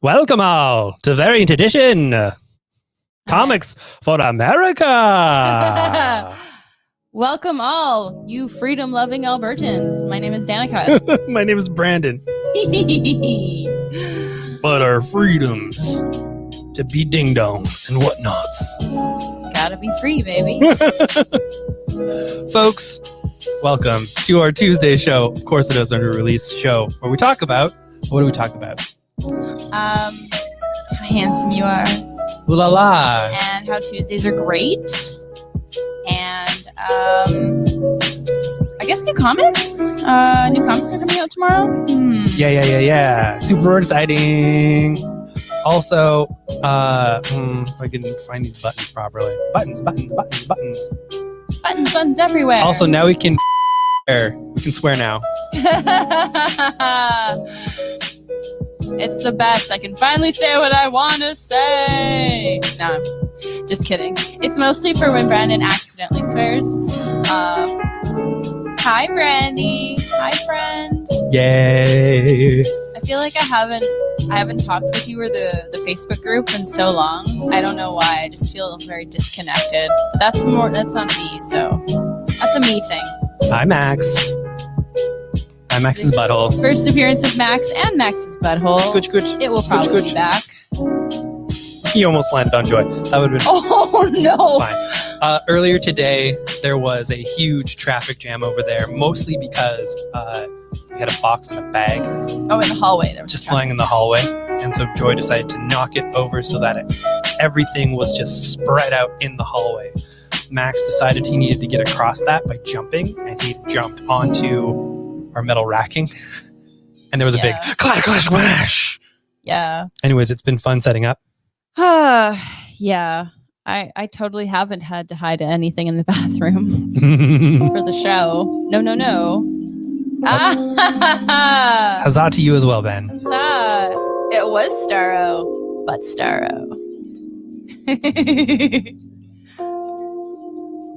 Welcome all to Variant Edition Comics for America. Welcome all, you freedom-loving Albertans. My name is Danica. My name is Brandon. But our freedoms to be ding-dongs and whatnots. Gotta be free, baby. Folks, welcome to our Tuesday show. Of course it is our release show where we talk about, what do we talk about? How handsome you are. Ooh la la. And how Tuesdays are great. And I guess new comics. New comics are coming out tomorrow. Yeah. Super exciting. Also, if I can find these buttons properly. Buttons everywhere. Also, now we can swear. We can swear now. It's the best. I can finally say what I want to say. No, just kidding. It's mostly for when Brandon accidentally swears. Hi, Brandy. Hi, friend. Yay. I feel like I haven't talked with you or the Facebook group in so long. I don't know why. I just feel very disconnected. But that's on me, so that's a me thing. Hi, Max. Hi, Max's butthole. First appearance of Max and Max's butthole. Scooch. It will probably be back. He almost landed on Joy. That would have been Oh, no. fine. Earlier today, there was a huge traffic jam over there, mostly because we had a box in a bag. Oh, in the hallway. There was just lying in the hallway. And so Joy decided to knock it over so that everything was just spread out in the hallway. Max decided he needed to get across that by jumping, and he jumped onto our metal racking. And there was a big clash. Yeah. Anyways, it's been fun setting up. Yeah. I totally haven't had to hide anything in the bathroom for the show. No. Huzzah to you as well, Ben. Huzzah. It was Starro, but Starro.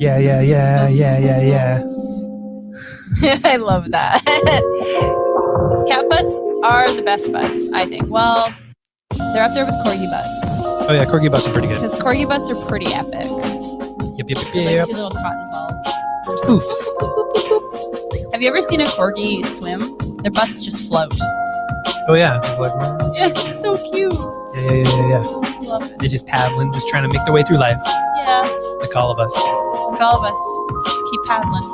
Yeah. I love that. Cat butts are the best butts, I think. Well, they're up there with corgi butts. Oh yeah, corgi butts are pretty good. Because corgi butts are pretty epic. Yep. They're like two little cotton balls. Oofs. Have you ever seen a corgi swim? Their butts just float. Oh yeah, just like yeah, it's so cute. Yeah. Love it. They're just paddling, just trying to make their way through life. Yeah. Like all of us. Just keep paddling.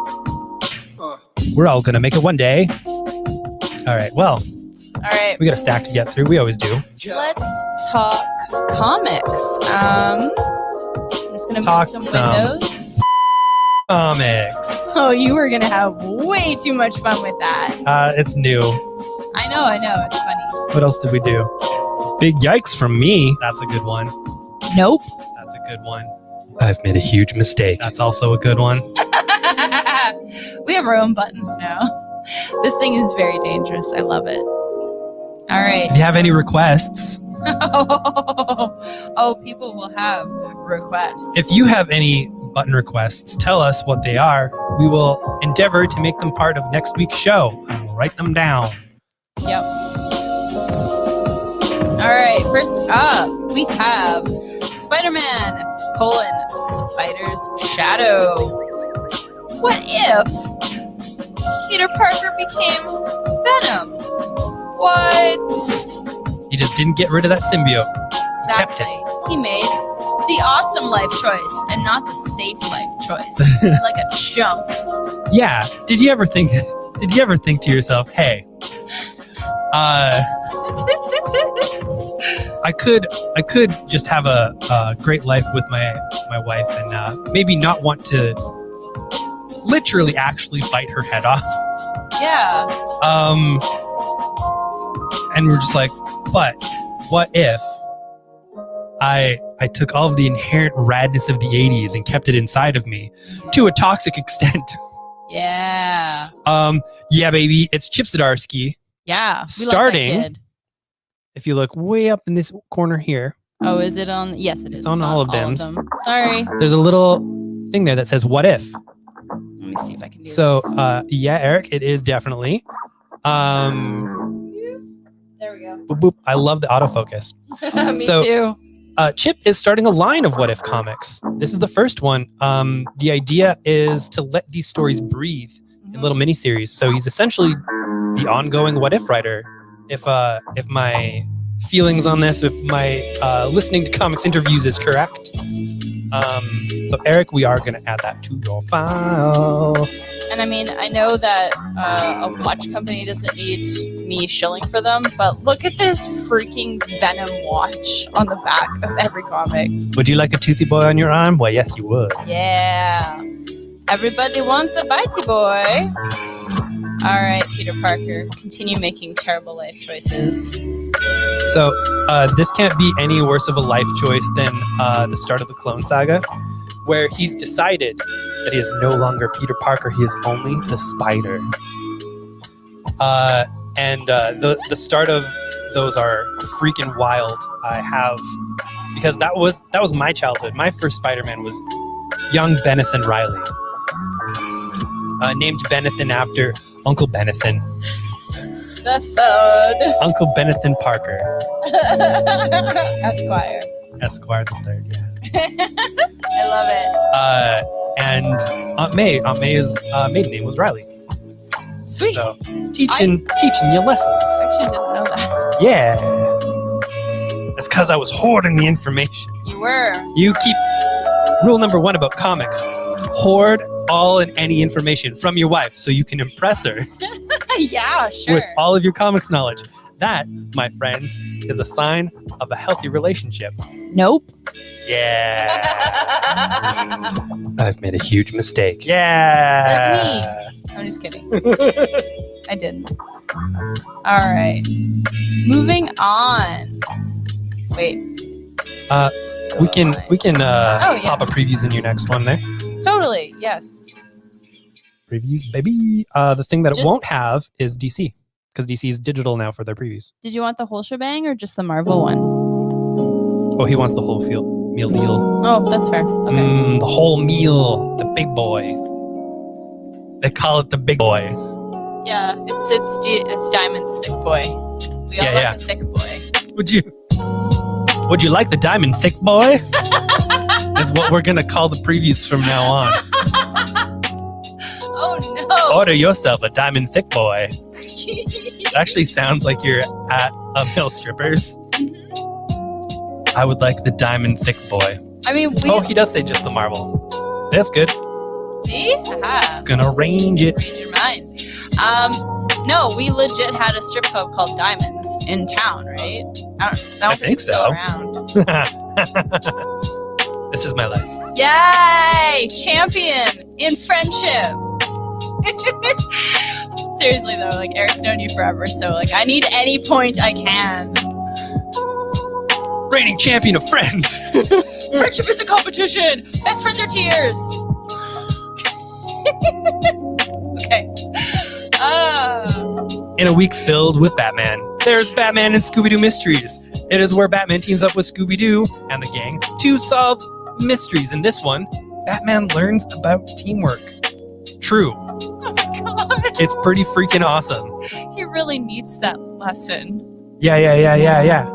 We're all gonna make it one day. All right. Well. All right. We got a stack to get through. We always do. Let's talk comics. I'm just gonna move some windows. Comics. Oh, you were gonna have way too much fun with that. It's new. I know. It's funny. What else did we do? Big yikes from me. That's a good one. Nope. That's a good one. I've made a huge mistake. That's also a good one. We have our own buttons now. This thing is very dangerous. I love it. All right. If you have any requests. Oh, people will have requests. If you have any button requests, tell us what they are. We will endeavor to make them part of next week's show. I'll write them down. Yep. All right. First up, we have Spider-Man: Spider's Shadow. What if Peter Parker became Venom? What? He just didn't get rid of that symbiote. Exactly. He made the awesome life choice and not the safe life choice. Like a chump. Yeah. Did you ever think to yourself, hey, I could just have a great life with my wife and maybe not want to literally actually bite her head off. Yeah. And we're just like, but what if I took all of the inherent radness of the 80s and kept it inside of me to a toxic extent? Yeah. Yeah, baby, it's Chip Zdarsky. Yeah. Starting, if you look way up in this corner here. Oh, is it on? Yes, it is. It's on all of them. Sorry. There's a little thing there that says, what if? Let me see if I can do this. So, yeah, Eric, it is definitely. There There we go. Boop, boop. I love the autofocus. Me So- too. Chip is starting a line of What If comics. This is the first one. The idea is to let these stories breathe in little miniseries. So he's essentially the ongoing What If writer. If my feelings on this, if my listening to comics interviews is correct. So Eric, we are going to add that to your file. And I mean, I know that a watch company doesn't need me shilling for them, but look at this freaking Venom watch on the back of every comic. Would you like a toothy boy on your arm? Well, yes, you would. Yeah. Everybody wants a bitey boy. All right, Peter Parker, continue making terrible life choices. So this can't be any worse of a life choice than the start of the Clone Saga, where he's decided that he is no longer Peter Parker, he is only the Spider. And the start of those are freaking wild. I have, because that was my childhood. My first Spider-Man was young Benethan Riley, named Benethan after Uncle Benethan. The third. Uncle Benethan Parker. Esquire. The third, yeah. I love it. And Aunt May's maiden name was Riley. Sweet. So teaching you lessons. I actually didn't know that. Yeah. That's because I was hoarding the information. You were. You keep rule number 1 about comics: hoard all and any information from your wife so you can impress her Yeah, sure. with all of your comics knowledge. That, my friends, is a sign of a healthy relationship. Nope. Yeah. I've made a huge mistake. Yeah. That's me. I'm just kidding. I didn't. All right. Moving on. Wait. We can yeah. pop a previews in your next one there. Totally. Yes. Previews, baby. The thing that it Just- won't have is DC, because DC is digital now for their previews. Did you want the whole shebang or just the Marvel one? Oh, he wants the whole meal deal. Oh, that's fair. Okay. The whole meal, the big boy. They call it the big boy. Yeah, it's Diamond's thick boy. We all like a thick boy. Would you like the diamond thick boy? Is what we're gonna call the previews from now on. Oh no! Order yourself a diamond thick boy. It actually sounds like you're at a male strippers. I would like the diamond thick boy. I mean, he does say just the marble. That's good. See? Aha. Gonna range it. Read your mind. No, we legit had a strip club called Diamonds in town, right? I don't think it's still so. around. This is my life. Yay! Champion in friendship. Seriously though, like Eric's known you forever, so like I need any point I can. Reigning champion of friends. Friendship is a competition. Best friends are tears. Okay. In a week filled with Batman, there's Batman and Scooby-Doo Mysteries. It is where Batman teams up with Scooby-Doo and the gang to solve mysteries. In this one, Batman learns about teamwork. True. Oh my god. It's pretty freaking awesome. He really needs that lesson. Yeah.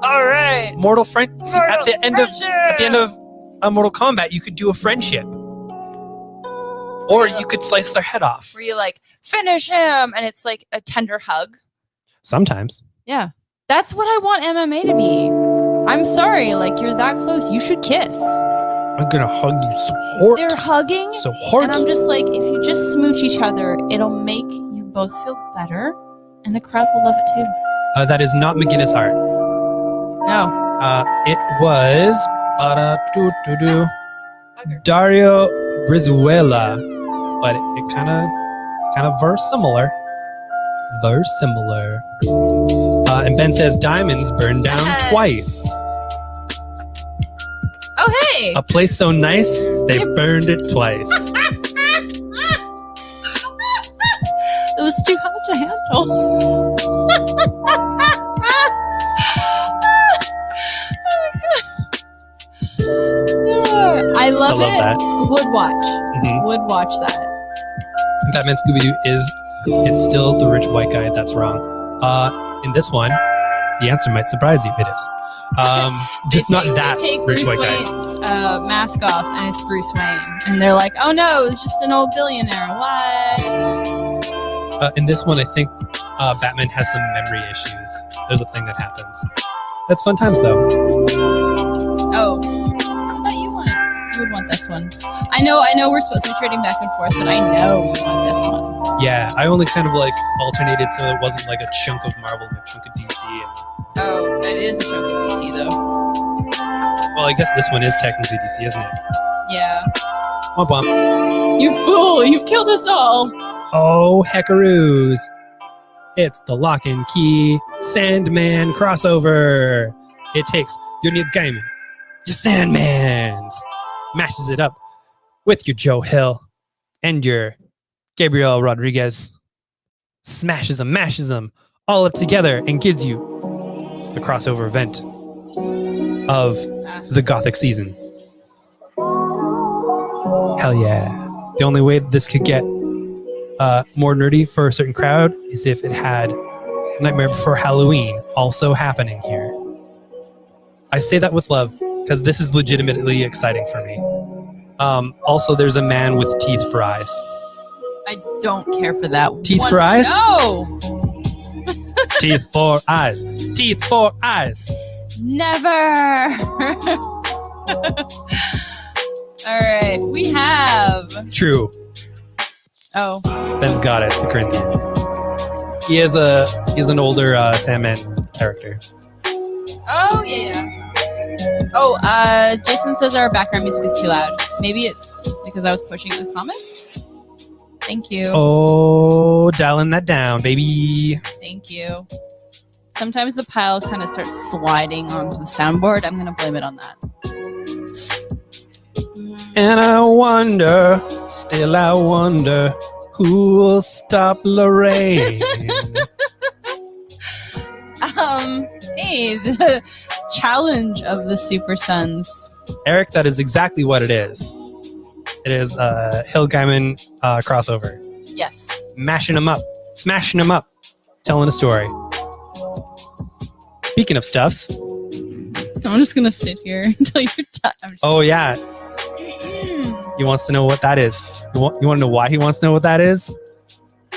All right. Mortal friend. See, at the end of Mortal Kombat, you could do a friendship. Or you could slice their head off. Where you like, finish him, and it's like a tender hug. Sometimes. Yeah. That's what I want MMA to be. I'm sorry, like you're that close. You should kiss. I'm gonna hug you so hard. They're hugging. So hard. And I'm just like, if you just smooch each other, it'll make you both feel better, and the crowd will love it too. That is not McGinnis Hart. No. It was Dario Brizuela, but it kind of very similar. Very similar. And Ben says diamonds burned down twice. Oh hey! A place so nice they burned it twice. It was too hot to handle. I love it. That. Would watch. Mhm. Would watch that. Batman Scooby-Doo it's still the rich white guy. That's wrong. In this one, the answer might surprise you. It is. Just not that They take rich Bruce white guy. Wayne's mask off, and it's Bruce Wayne. And they're like, oh no, it was just an old billionaire. What? In this one, I think Batman has some memory issues. There's a thing that happens. That's fun times, though. Oh, I thought you would want this one. I know we're supposed to be trading back and forth, but I know you want this one. Yeah, I only kind of like alternated so it wasn't like a chunk of Marvel and a chunk of DC. Oh, that is a chunk of DC, though. Well, I guess this one is technically DC, isn't it? Yeah. Womp womp. You fool! You've killed us all! Oh, heckaroos. It's the Lock and Key Sandman crossover. It takes your Neil Gaiman, your Sandmans, mashes it up with your Joe Hill and your Gabriel Rodriguez, smashes them, mashes them all up together and gives you the crossover event of the Gothic season. Hell yeah. The only way this could get more nerdy for a certain crowd is if it had Nightmare Before Halloween also happening here. I say that with love because this is legitimately exciting for me. Also, there's a man with teeth for eyes. I don't care for that. Teeth for eyes? No! Teeth for eyes. Teeth for eyes. Never! Alright, we have... True. Oh. Ben's got it. The Corinthian. He is an older Sandman character. Oh, yeah. Oh, Jason says our background music is too loud. Maybe it's because I was pushing the comments? Thank you. Oh, dialing that down, baby. Thank you. Sometimes the pile kind of starts sliding onto the soundboard. I'm going to blame it on that. And I wonder, still I wonder, who will stop Lorraine? Hey, the challenge of the Super Sons. Eric, that is exactly what it is. It is a Hill Gaiman crossover. Yes. Mashing them up, smashing them up, telling a story. Speaking of stuffs. I'm just going to sit here until you're done. Oh, yeah. He wants to know what that is. You want to know why he wants to know what that is?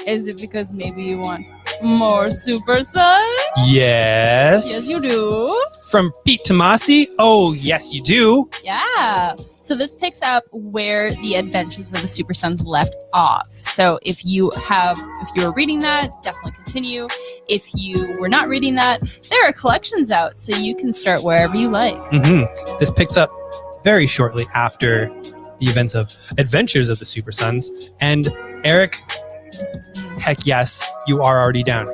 Is it because maybe you want more Super Sons? Yes. Yes, you do. From Pete Tomasi? Oh, yes, you do. Yeah. So this picks up where the Adventures of the Super Sons left off. So if you were reading that, definitely continue. If you were not reading that, there are collections out, so you can start wherever you like. Mm-hmm. This picks up very shortly after the events of Adventures of the Super Sons. And Eric, heck yes, you are already down.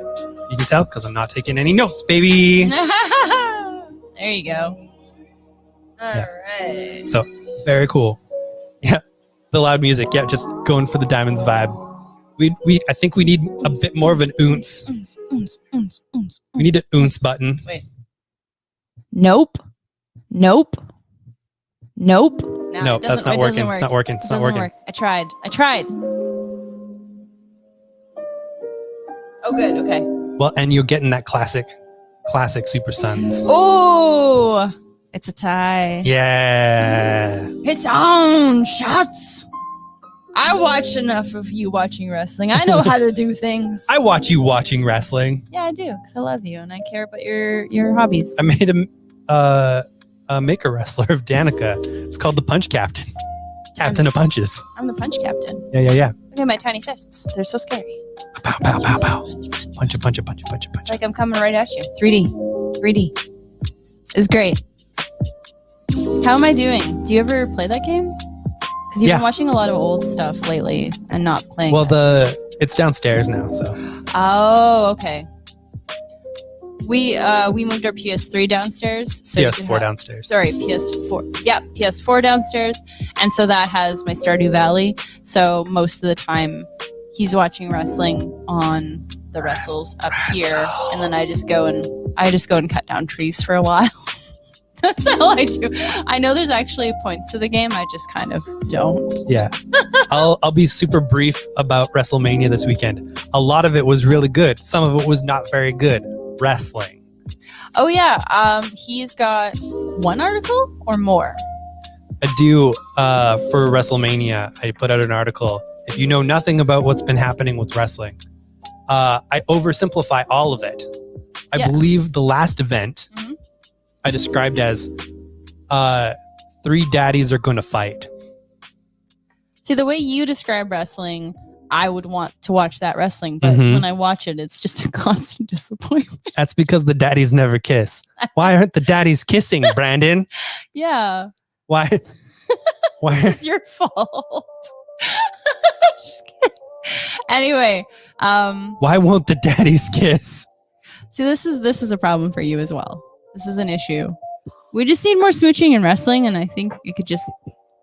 You can tell because I'm not taking any notes, baby. There you go. All right. So, very cool. Yeah, the loud music. Yeah, just going for the Diamonds vibe. I think we need a bit more of an ounce. We need an ounce button. Wait. Nope. Nope. Nope, that's not working. It's not working. It's not working. I tried. Oh, good. Okay. Well, and you're getting that classic Super Sons. Oh, it's a tie. Yeah. It's on shots. I watch enough of you watching wrestling. I know how to do things. I watch you watching wrestling. Yeah, I do, because I love you and I care about your hobbies. I made a maker wrestler of Danica. It's called the Punch Captain. Captain of Punches. I'm the Punch Captain. Yeah. Look at my tiny fists. They're so scary. Pow, pow, pow, pow. Punch it. It's like I'm coming right at you. 3D. It's great. How am I doing? Do you ever play that game? Because you've been watching a lot of old stuff lately and not playing. Well, it's downstairs now, so. Oh, okay. We moved our PS3 downstairs. So PS4 downstairs. Sorry, PS4. Yeah, PS4 downstairs. And so that has my Stardew Valley. So most of the time he's watching wrestling on the wrestles up here. And then I just go and cut down trees for a while. That's all I do. I know there's actually points to the game. I just kind of don't. Yeah. I'll be super brief about WrestleMania this weekend. A lot of it was really good. Some of it was not very good. wrestling. Oh yeah, he's got one article or more. I do for WrestleMania. I put out an article. If you know nothing about what's been happening with wrestling, I oversimplify all of it. I believe the last event I described as 3 daddies are going to fight. See, the way you describe wrestling, I would want to watch that wrestling, but when I watch it, it's just a constant disappointment. That's because the daddies never kiss. Why aren't the daddies kissing, Brandon? Yeah. Why? It's your fault. Just kidding. Anyway, why won't the daddies kiss? See, this is a problem for you as well. This is an issue. We just need more smooching in wrestling, and I think it could just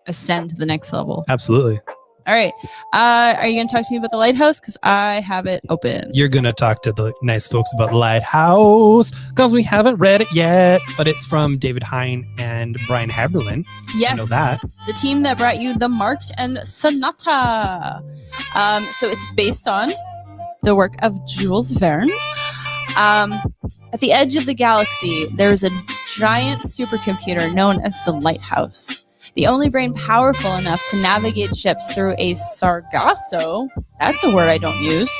ascend to the next level. Absolutely. All right. Are you going to talk to me about the Lighthouse? Because I have it open. You're going to talk to the nice folks about Lighthouse because we haven't read it yet, but it's from David Hine and Brian Haberlin. Yes. I know that. The team that brought you The Marked and Sonata. So it's based on the work of Jules Verne. At the edge of the galaxy, there is a giant supercomputer known as the Lighthouse. The only brain powerful enough to navigate ships through a sargasso, that's a word I don't use,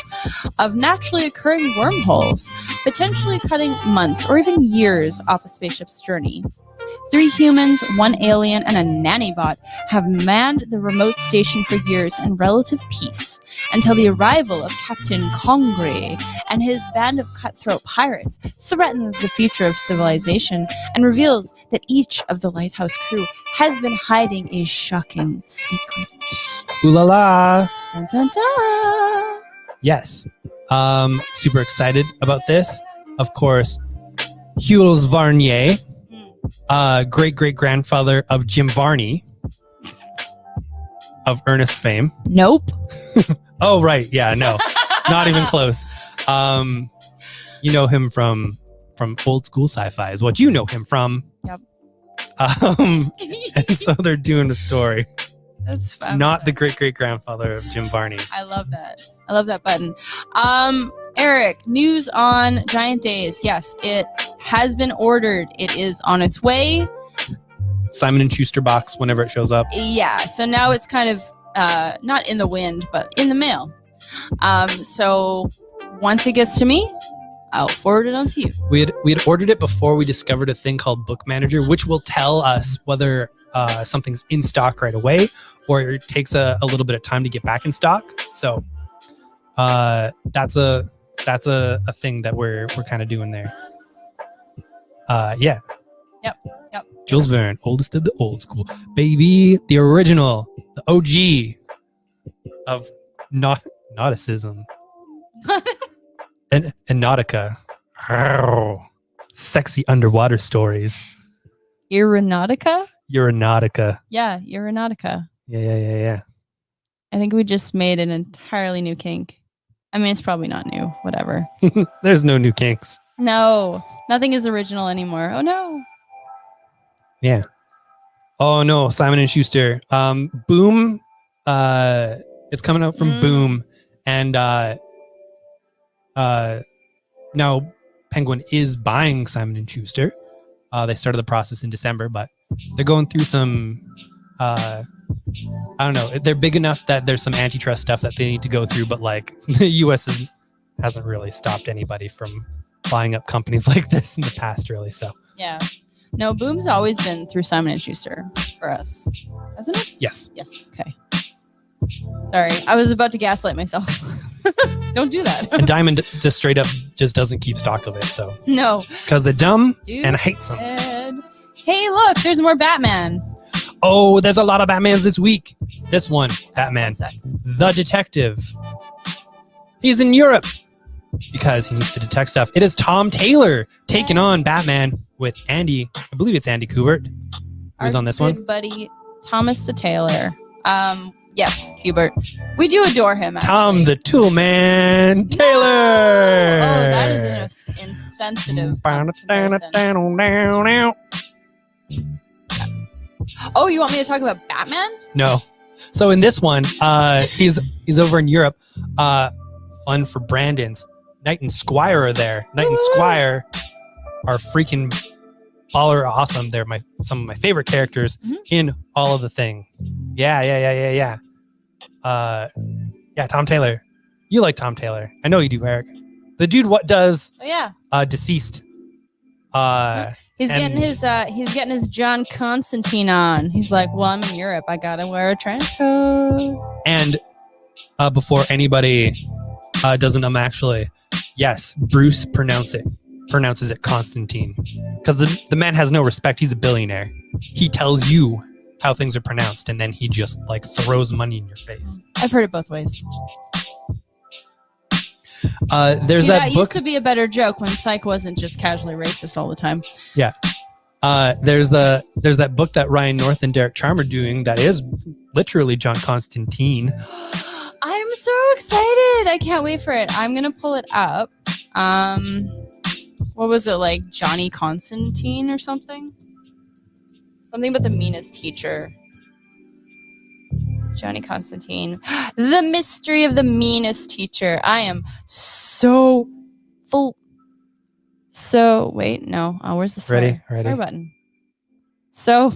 of naturally occurring wormholes, potentially cutting months or even years off a spaceship's journey. 3 humans, 1 alien, and a nanny bot have manned the remote station for years in relative peace until the arrival of Captain Congre and his band of cutthroat pirates threatens the future of civilization and reveals that each of the Lighthouse crew has been hiding a shocking secret. Ooh la la. Dun, dun, dun. Yes. Super excited about this. Of course, Jules Varnier. Great-great-grandfather of Jim Varney of Ernest fame. Nope. Oh, right. Yeah, no. Not even close. You know him from old school sci-fi is what you know him from. Yep. And so they're doing a story. That's fun. Not the great-great-grandfather of Jim Varney. I love that. I love that button. Eric, news on Giant Days. Yes, it has been ordered. It is on its way. Simon & Schuster box whenever it shows up. Yeah, so now it's kind of not in the wind, but in the mail. So once it gets to me, I'll forward it on to you. We had ordered it before we discovered a thing called Book Manager, which will tell us whether something's in stock right away or it takes a little bit of time to get back in stock. So that's a thing that we're kind of doing there. Yeah. Yep. Jules Verne, oldest of the old school. Baby, the original, the OG of nauticism. and Nautica. Sexy underwater stories. Aeronautica? Euronautica. Yeah, Aeronautica. Yeah. I think we just made an entirely new kink. I mean, it's probably not new. Whatever. There's no new kinks. No, nothing is original anymore. Oh, no. Yeah. Oh, no. Simon & Schuster. Boom. It's coming out from Boom. And now Penguin is buying Simon & Schuster. They started the process in December, but they're going through some... I don't know. They're big enough that there's some antitrust stuff that they need to go through, but like the U.S. hasn't really stopped anybody from buying up companies like this in the past, really. So yeah, no, Boom's always been through Simon & Schuster for us, hasn't it? Yes. Okay. Sorry, I was about to gaslight myself. Don't do that. And Diamond just straight up just doesn't keep stock of it. So no, because they're dumb Dude, and hates them. Hey, look, there's more Batman. Oh, there's a lot of Batmans this week. This one, Batman, the detective. He's in Europe because he needs to detect stuff. It is Tom Taylor taking on Batman with Andy. I believe it's Andy Kubert. Who's on this one? Buddy, Thomas the Tailor. Yes, Kubert. We do adore him. Actually. Tom the Toolman Taylor. Oh, that is an insensitive. Oh, you want me to talk about Batman? No. So in this one, he's over in Europe. Fun for Brandon's Knight and Squire are there. Knight and Squire are freaking baller awesome. They're some of my favorite characters in all of the thing. Yeah. Tom Taylor. You like Tom Taylor. I know you do, Eric. The dude does Deceased. He's getting his John Constantine on. He's like, well, I'm in Europe. I gotta wear a trench coat. And before anybody doesn't actually, yes, Bruce pronounces it Constantine, because the man has no respect. He's a billionaire. He tells you how things are pronounced, and then he just like throws money in your face. I've heard it both ways. There's that book. Used to be a better joke when Psych wasn't just casually racist all the time. Yeah. There's that book that Ryan North and Derek Charm are doing that is literally John Constantine. I'm so excited. I can't wait for it. I'm going to pull it up. What was it, like Johnny Constantine or something? Something about the meanest teacher. Johnny Constantine. The mystery of the meanest teacher. I am so full. So, wait, no. Oh, where's the swear? Ready? Swear button. So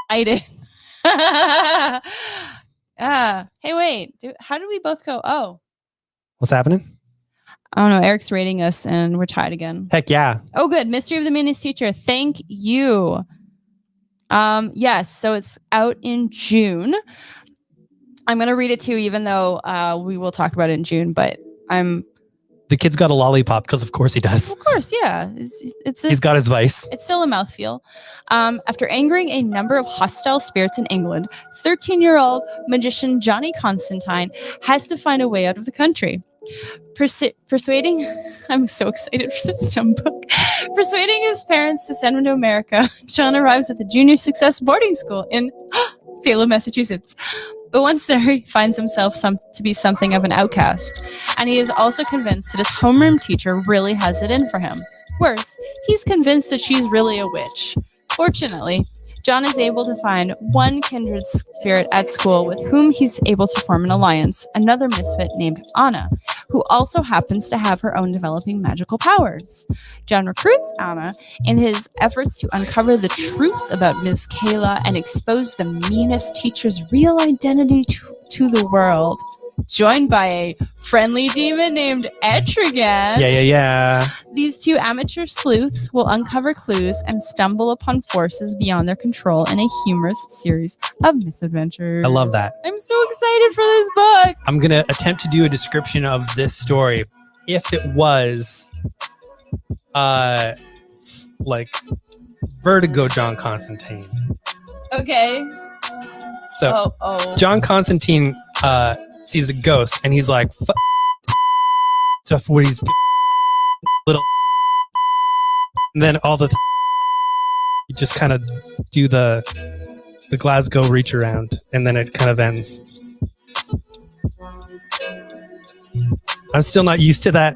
excited. Hey, wait. How did we both go? Oh. What's happening? I don't know. Eric's rating us and we're tied again. Heck yeah. Oh, good. Mystery of the meanest teacher. Thank you. Yes. So it's out in June. I'm going to read it too, even though we will talk about it in June, but The kid's got a lollipop, because of course he does. Of course, yeah. He's got his vice. It's still a mouthfeel. After angering a number of hostile spirits in England, 13-year-old magician Johnny Constantine has to find a way out of the country. Persuading, I'm so excited for this dumb book. Persuading his parents to send him to America, John arrives at the Junior Success boarding school in Salem, Massachusetts. But once there, he finds himself to be something of an outcast. And he is also convinced that his homeroom teacher really has it in for him. Worse, he's convinced that she's really a witch. Fortunately, John is able to find one kindred spirit at school with whom he's able to form an alliance, another misfit named Anna, who also happens to have her own developing magical powers. John recruits Anna in his efforts to uncover the truth about Ms. Kayla and expose the meanest teacher's real identity to the world. Joined by a friendly demon named Etrigan. Yeah. These two amateur sleuths will uncover clues and stumble upon forces beyond their control in a humorous series of misadventures. I love that. I'm so excited for this book. I'm going to attempt to do a description of this story if it was like Vertigo John Constantine. Okay. So John Constantine sees a ghost and he's like, so what he's little, and then all the you just kind of do the Glasgow reach around, and then it kind of ends. I'm still not used to that.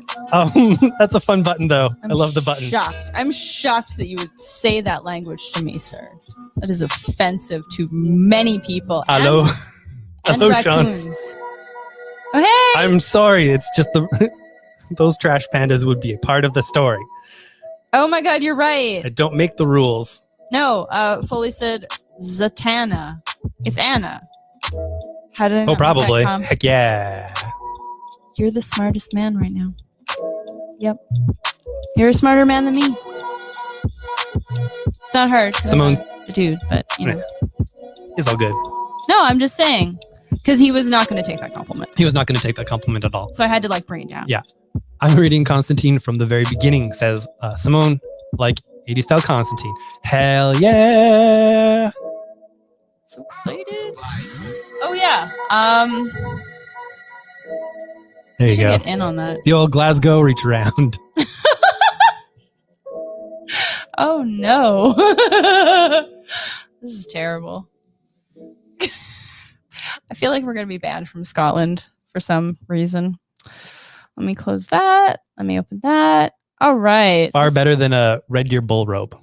That's a fun button though. I love the button. I'm shocked that you would say that language to me, sir. That is offensive to many people. Hello. And Hello, raccoons. Shantz. Oh, hey! I'm sorry. It's just those trash pandas would be a part of the story. Oh my God, you're right. I don't make the rules. No, Foley said Zatanna. It's Anna. How did I Oh, not probably. make that Heck yeah. You're the smartest man right now. Yep. You're a smarter man than me. It's not hard. Simone's the dude, but you know. It's all good. No, I'm just saying. Because he was not going to take that compliment. He was not going to take that compliment at all. So I had to bring it down. Yeah. I'm reading Constantine from the very beginning. It says, Simone, like 80s style Constantine. Hell yeah. So excited. Oh, yeah. There you go. Get in on that. The old Glasgow reach around. Oh, no. This is terrible. I feel like we're going to be banned from Scotland for some reason. Let me close that. Let me open that. All right. Far better than a Red Deer bull robe.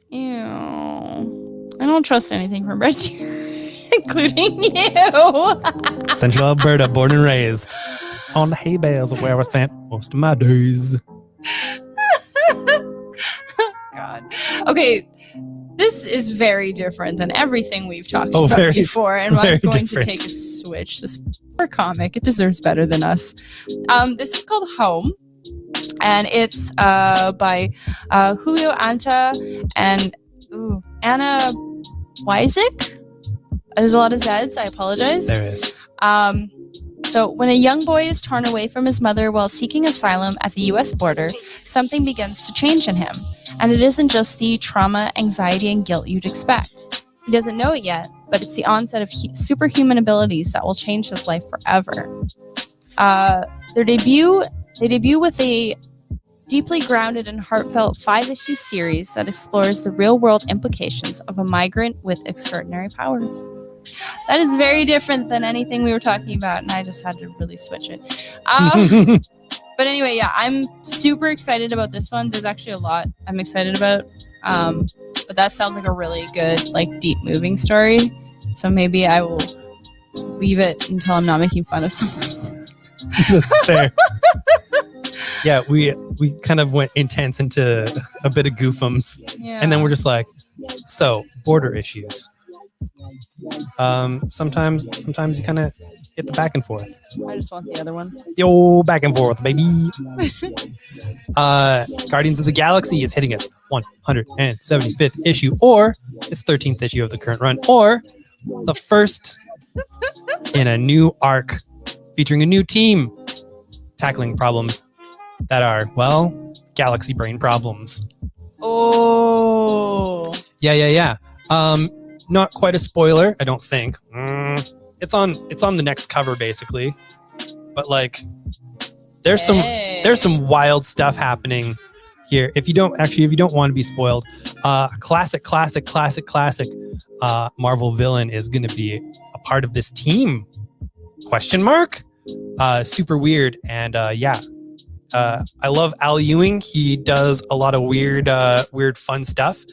Ew. I don't trust anything from Red Deer, including you. Central Alberta, born and raised. on the hay bales of where I spent most of my days. God. Okay, this is very different than everything we've talked about very, before, and very I'm going different. to take a switch. This poor comic, it deserves better than us. This is called Home, and it's by Julio Anta and Anna Wyzik. There's a lot of Zs. I apologize. There is. So when a young boy is torn away from his mother while seeking asylum at the U.S. border, something begins to change in him. And it isn't just the trauma, anxiety, and guilt you'd expect. He doesn't know it yet, but it's the onset of superhuman abilities that will change his life forever. They debut with a deeply grounded and heartfelt 5-issue series that explores the real-world implications of a migrant with extraordinary powers. That is very different than anything we were talking about, and I just had to really switch it. But anyway, yeah, I'm super excited about this one. There's actually a lot I'm excited about, but that sounds like a really good, like, deep, moving story. So maybe I will leave it until I'm not making fun of someone. That's fair. Yeah, we kind of went intense into a bit of goofums, Yeah. and then we're just like, so border issues. Sometimes you kind of hit the back and forth. I just want the other one. Yo, back and forth, baby. Guardians of the Galaxy is hitting its 175th issue, or its 13th issue of the current run, or the first in a new arc featuring a new team tackling problems that are, well, galaxy brain problems. Oh. Yeah. Not quite a spoiler, I don't think. It's on the next cover, basically. But like, there's some wild stuff happening here. If you don't want to be spoiled, classic Marvel villain is going to be a part of this team? ? Super weird, and I love Al Ewing. He does a lot of weird fun stuff,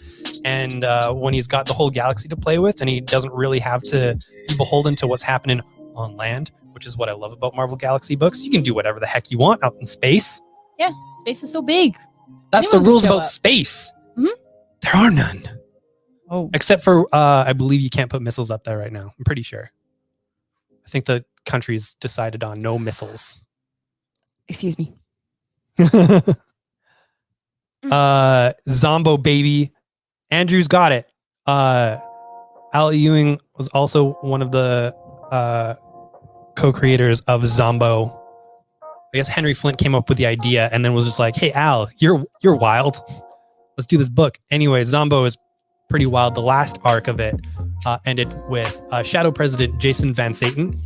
and when he's got the whole galaxy to play with, and he doesn't really have to be beholden to what's happening on land, which is what I love about Marvel Galaxy books. You can do whatever the heck you want out in space. Yeah, space is so big. That's Anyone the rules can show about up. space. Mhm. There are none. Oh. Except for, I believe you can't put missiles up there right now. I'm pretty sure. I think the country's decided on no missiles. Excuse me. Zombo baby. Andrew's got it. Al Ewing was also one of the co-creators of Zombo. I guess Henry Flint came up with the idea and then was just like, hey Al, you're wild. Let's do this book. Anyway, Zombo is pretty wild. The last arc of it ended with Shadow President Jason Van Satan.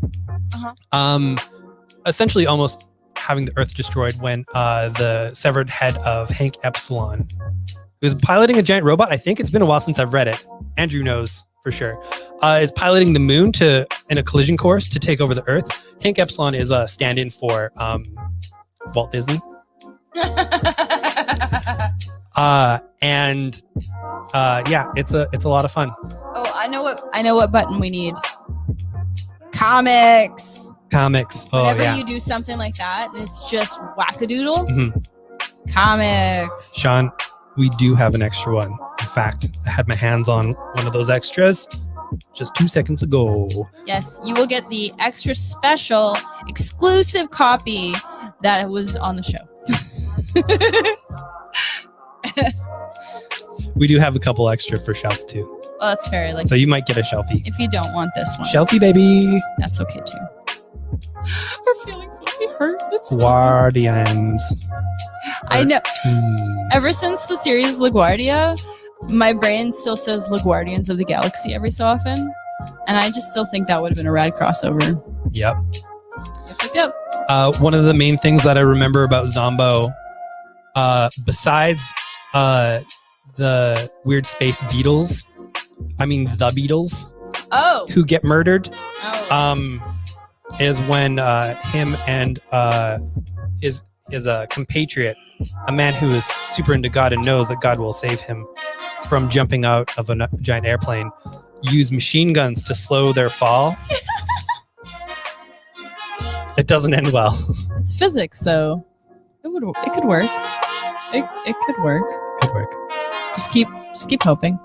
Essentially almost having the Earth destroyed when the severed head of Hank Epsilon, who is piloting a giant robot. I think it's been a while since I've read it. Andrew knows for sure. Is piloting the moon in a collision course to take over the Earth. Hank Epsilon is a stand-in for Walt Disney. It's a lot of fun. Oh, I know what button we need. Comics. Oh, Whenever yeah. you do something like that and it's just wackadoodle, Mhm. comics. Sean, we do have an extra one. In fact, I had my hands on one of those extras just 2 seconds ago. Yes, you will get the extra special exclusive copy that was on the show. We do have a couple extra for shelf too. Well, that's fair. Like, So you might get a shelfie. if you don't want this one, Shelfie, baby. that's okay too. Our feelings will be hurt. It's fine. Guardians. I know. 13. Ever since the series LaGuardia, my brain still says LaGuardians of the Galaxy every so often, and I just still think that would have been a rad crossover. Yep. Yep. One of the main things that I remember about Zombo, besides the weird space beetles, the Beatles, Oh. who get murdered, Oh. is when him and his compatriot, a man who is super into God and knows that God will save him from jumping out of a giant airplane, use machine guns to slow their fall. It doesn't end well. It's physics, though. It could work. It could work. Good work. Just keep hoping.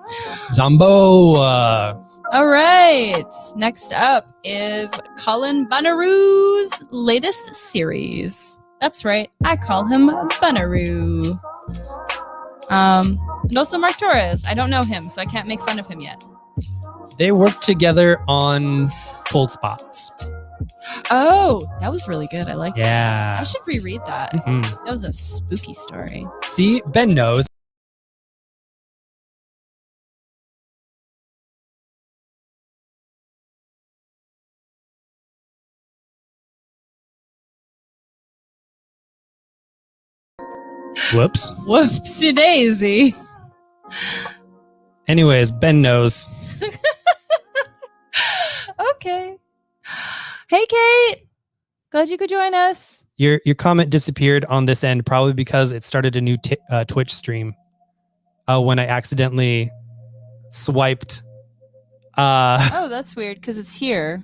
Zombo. All right. Next up is Colin Bunnaru's latest series. That's right. I call him Bunnaru. And also Mark Torres. I don't know him, so I can't make fun of him yet. They worked together on Cold Spots. Oh, that was really good. I like that. Yeah. I should reread that. Mhm. That was a spooky story. See, Ben knows. Whoops. Whoopsie daisy. Anyways, Ben knows. Okay. Hey, Kate. Glad you could join us. Your comment disappeared on this end, probably because it started a new Twitch stream when I accidentally swiped. Oh, that's weird because it's here.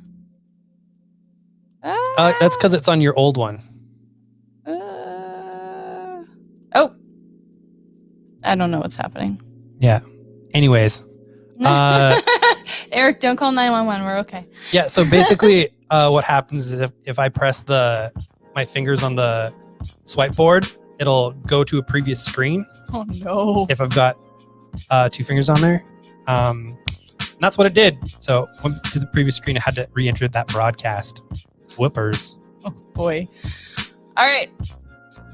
That's because it's on your old one. Oh. I don't know what's happening. Yeah. Anyways. Eric, don't call 911. We're okay. Yeah, so basically what happens is if I press my fingers on the swipe board, it'll go to a previous screen. Oh, no. If I've got 2 fingers on there. And that's what it did. So went to the previous screen, I had to re-enter that broadcast. Whoopers. Oh, boy. All right.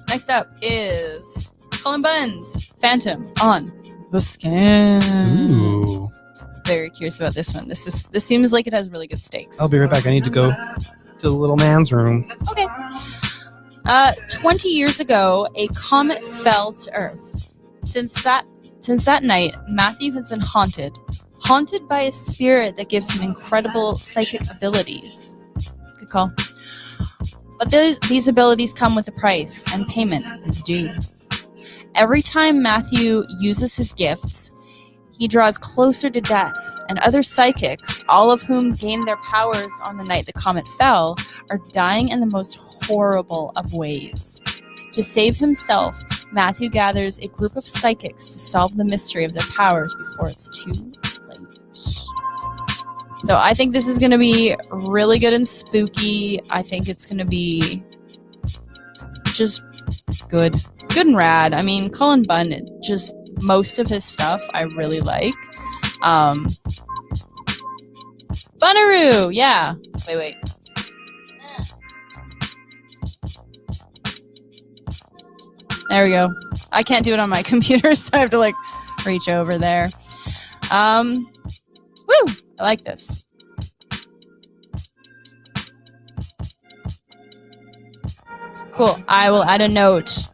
Next up is Colin Bunn's Phantom on the Scan. Ooh. Very curious about this one. This seems like it has really good stakes. I'll be right back. I need to go to the little man's room. Okay. 20 years ago, a comet fell to Earth. Since that night, Matthew has been haunted by a spirit that gives him incredible psychic abilities. Good call. But these abilities come with a price, and payment is due. Every time Matthew uses his gifts, he draws closer to death, and other psychics, all of whom gained their powers on the night the comet fell, are dying in the most horrible of ways. To save himself, Matthew gathers a group of psychics to solve the mystery of their powers before it's too late. So I think this is going to be really good and spooky. I think it's going to be just good and rad. I mean, Colin Bunn, just most of his stuff I really like. Bunnaru, yeah. Wait. There we go. I can't do it on my computer, so I have to like reach over there. Woo! I like this. Cool. I will add a note.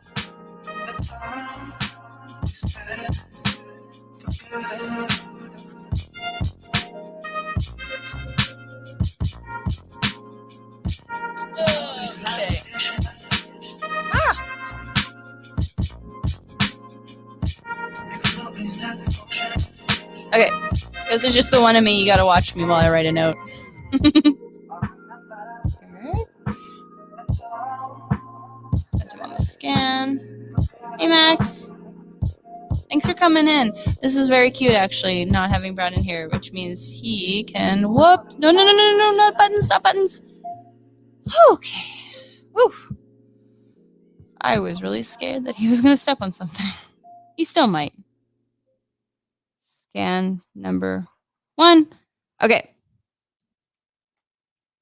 Okay. Okay, this is just the one of me. You gotta watch me while I write a note. Put him on the scan. Hey, Max. Thanks for coming in. This is very cute, actually, not having Brad in here, which means he can whoop. No, not buttons, stop buttons. Okay. Woo. I was really scared that he was going to step on something. He still might. Scan number 1. Okay.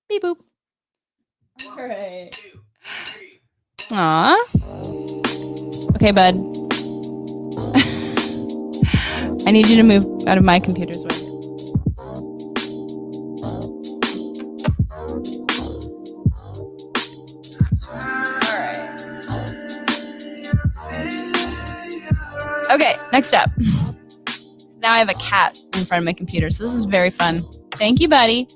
Beep boop. All right. Aw. Okay, bud. I need you to move out of my computer's way. Okay, next up. Now I have a cat in front of my computer, so this is very fun. Thank you, buddy.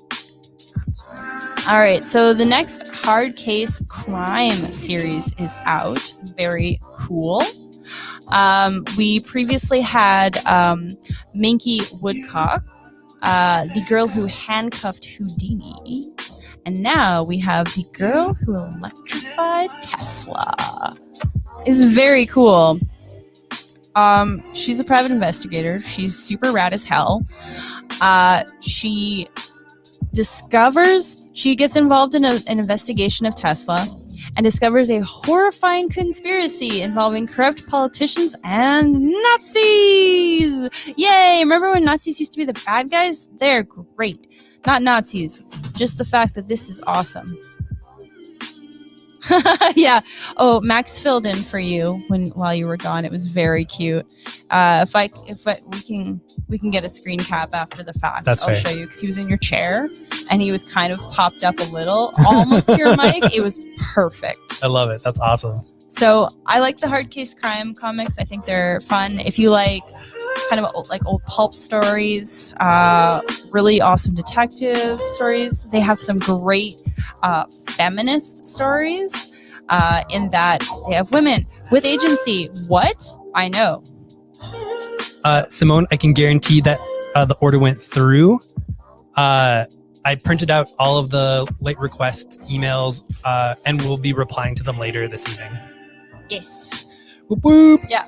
All right, so the next Hard Case Crime series is out. Very cool. We previously had Minky Woodcock, the girl who handcuffed Houdini, And now we have The Girl Who Electrified Tesla. It's very cool. She's a private investigator. She's super rad as hell. She gets involved in an investigation of Tesla and discovers a horrifying conspiracy involving corrupt politicians and Nazis. Yay! Remember when Nazis used to be the bad guys? They're great. Not Nazis, just the fact that this is awesome. Yeah. Oh, Max filled in for you while you were gone. It was very cute. We can get a screen cap after the fact. That's I'll fair. show you because he was in your chair and he was kind of popped up a little, almost to your mic. It was perfect. I love it. That's awesome. So I like the hard case crime comics. I think they're fun. If you like kind of old pulp stories, really awesome detective stories. They have some great feminist stories in that they have women with agency. What? I know. Simone, I can guarantee that the order went through. I printed out all of the late request emails and we'll be replying to them later this evening. Yes. Whoop whoop. Yeah.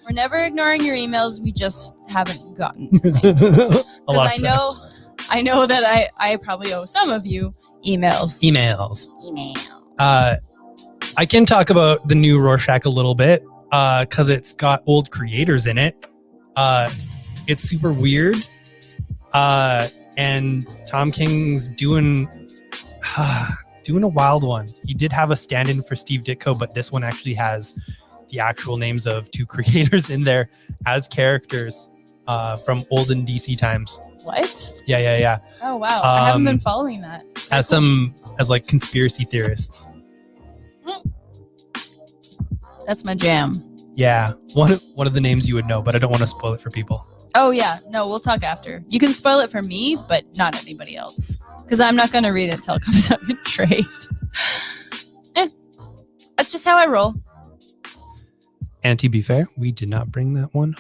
We're never ignoring your emails. We just haven't gotten A things. lot Because of times. I know that I probably owe some of you emails. Emails. Email. I can talk about the new Rorschach a little bit because it's got old creators in it. It's super weird. And Tom King's doing a wild one. He did have a stand-in for Steve Ditko, but this one actually has the actual names of two creators in there as characters from olden DC times. What? Yeah. Oh wow! I haven't been following that. As like conspiracy theorists. That's my jam. Yeah, one of the names you would know, but I don't want to spoil it for people. Oh yeah, no, we'll talk after. You can spoil it for me, but not anybody else, because I'm not going to read it until it comes out in trade. That's just how I roll. And to be fair, we did not bring that one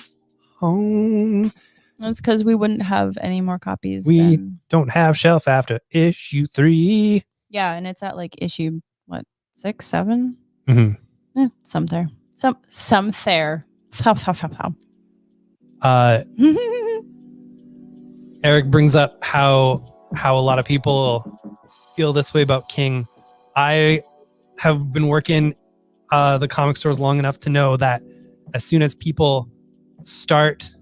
home. That's because we wouldn't have any more copies. We don't have shelf after issue 3. Yeah, and it's at like issue 6, 7? Mm-hmm. Some there. Some there. Eric brings up how a lot of people feel this way about King. I have been working the comic stores long enough to know that as soon as people start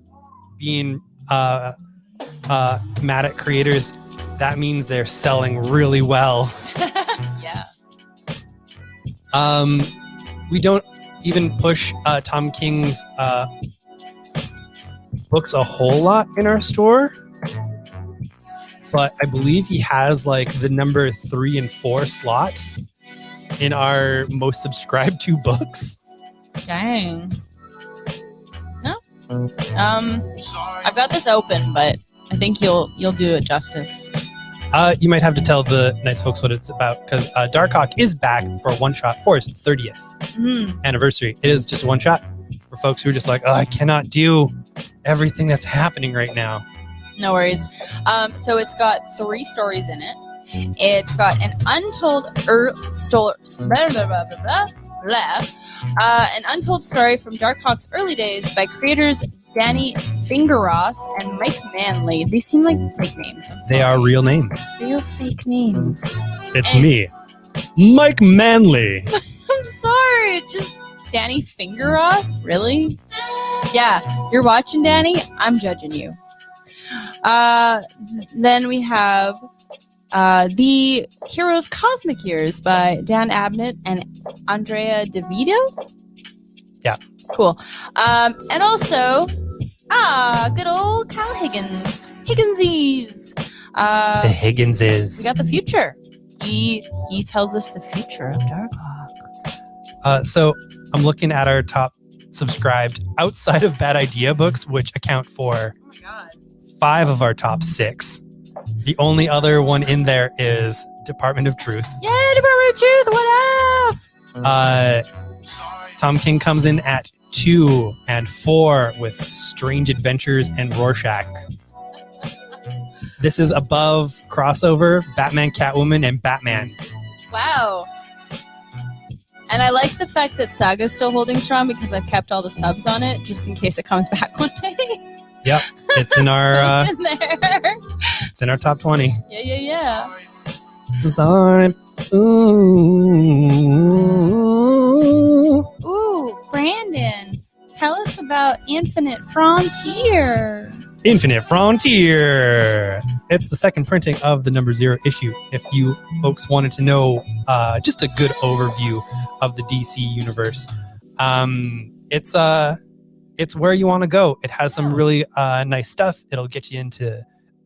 being mad at creators, that means they're selling really well. Yeah. We don't even push Tom King's books a whole lot in our store, but I believe he has like the number 3 and 4 slot in our most subscribed to books. Dang. No. I've got this open, but I think you'll do it justice. You might have to tell the nice folks what it's about, because Darkhawk is back for a one-shot for his 30th anniversary. It is just a one-shot for folks who are just like, oh, I cannot do everything that's happening right now. No worries. So it's got 3 stories in it. It's got an untold an untold story from Darkhawk's early days by creators Danny Fingeroth and Mike Manley. They seem like fake names. They are real names. They are fake names. It's me, Mike Manley. I'm sorry, just Danny Fingeroth? Really? Yeah, you're watching, Danny? I'm judging you. Then we have The Heroes Cosmic Years by Dan Abnett and Andrea DeVito. Yeah. Cool. And also, good old Kyle Higgins. Higginsies. The Higginses. We got the future. He tells us the future of Darkhawk. So I'm looking at our top subscribed outside of Bad Idea books, which account for Oh my god. 5 of our top 6. The only other one in there is Department of Truth. Yay, Department of Truth, what up? Tom King comes in at 2 and 4 with Strange Adventures and Rorschach. This is above crossover, Batman, Catwoman, and Batman. Wow. And I like the fact that Saga's still holding strong because I've kept all the subs on it just in case it comes back one day. Yep, it's in our So it's in there. it's in our top 20. Yeah. Sorry. Ooh, Brandon, tell us about Infinite Frontier. Infinite Frontier. It's the second printing of the number 0 issue. If you folks wanted to know just a good overview of the DC universe, it's where you want to go. It has some really nice stuff. It'll get you into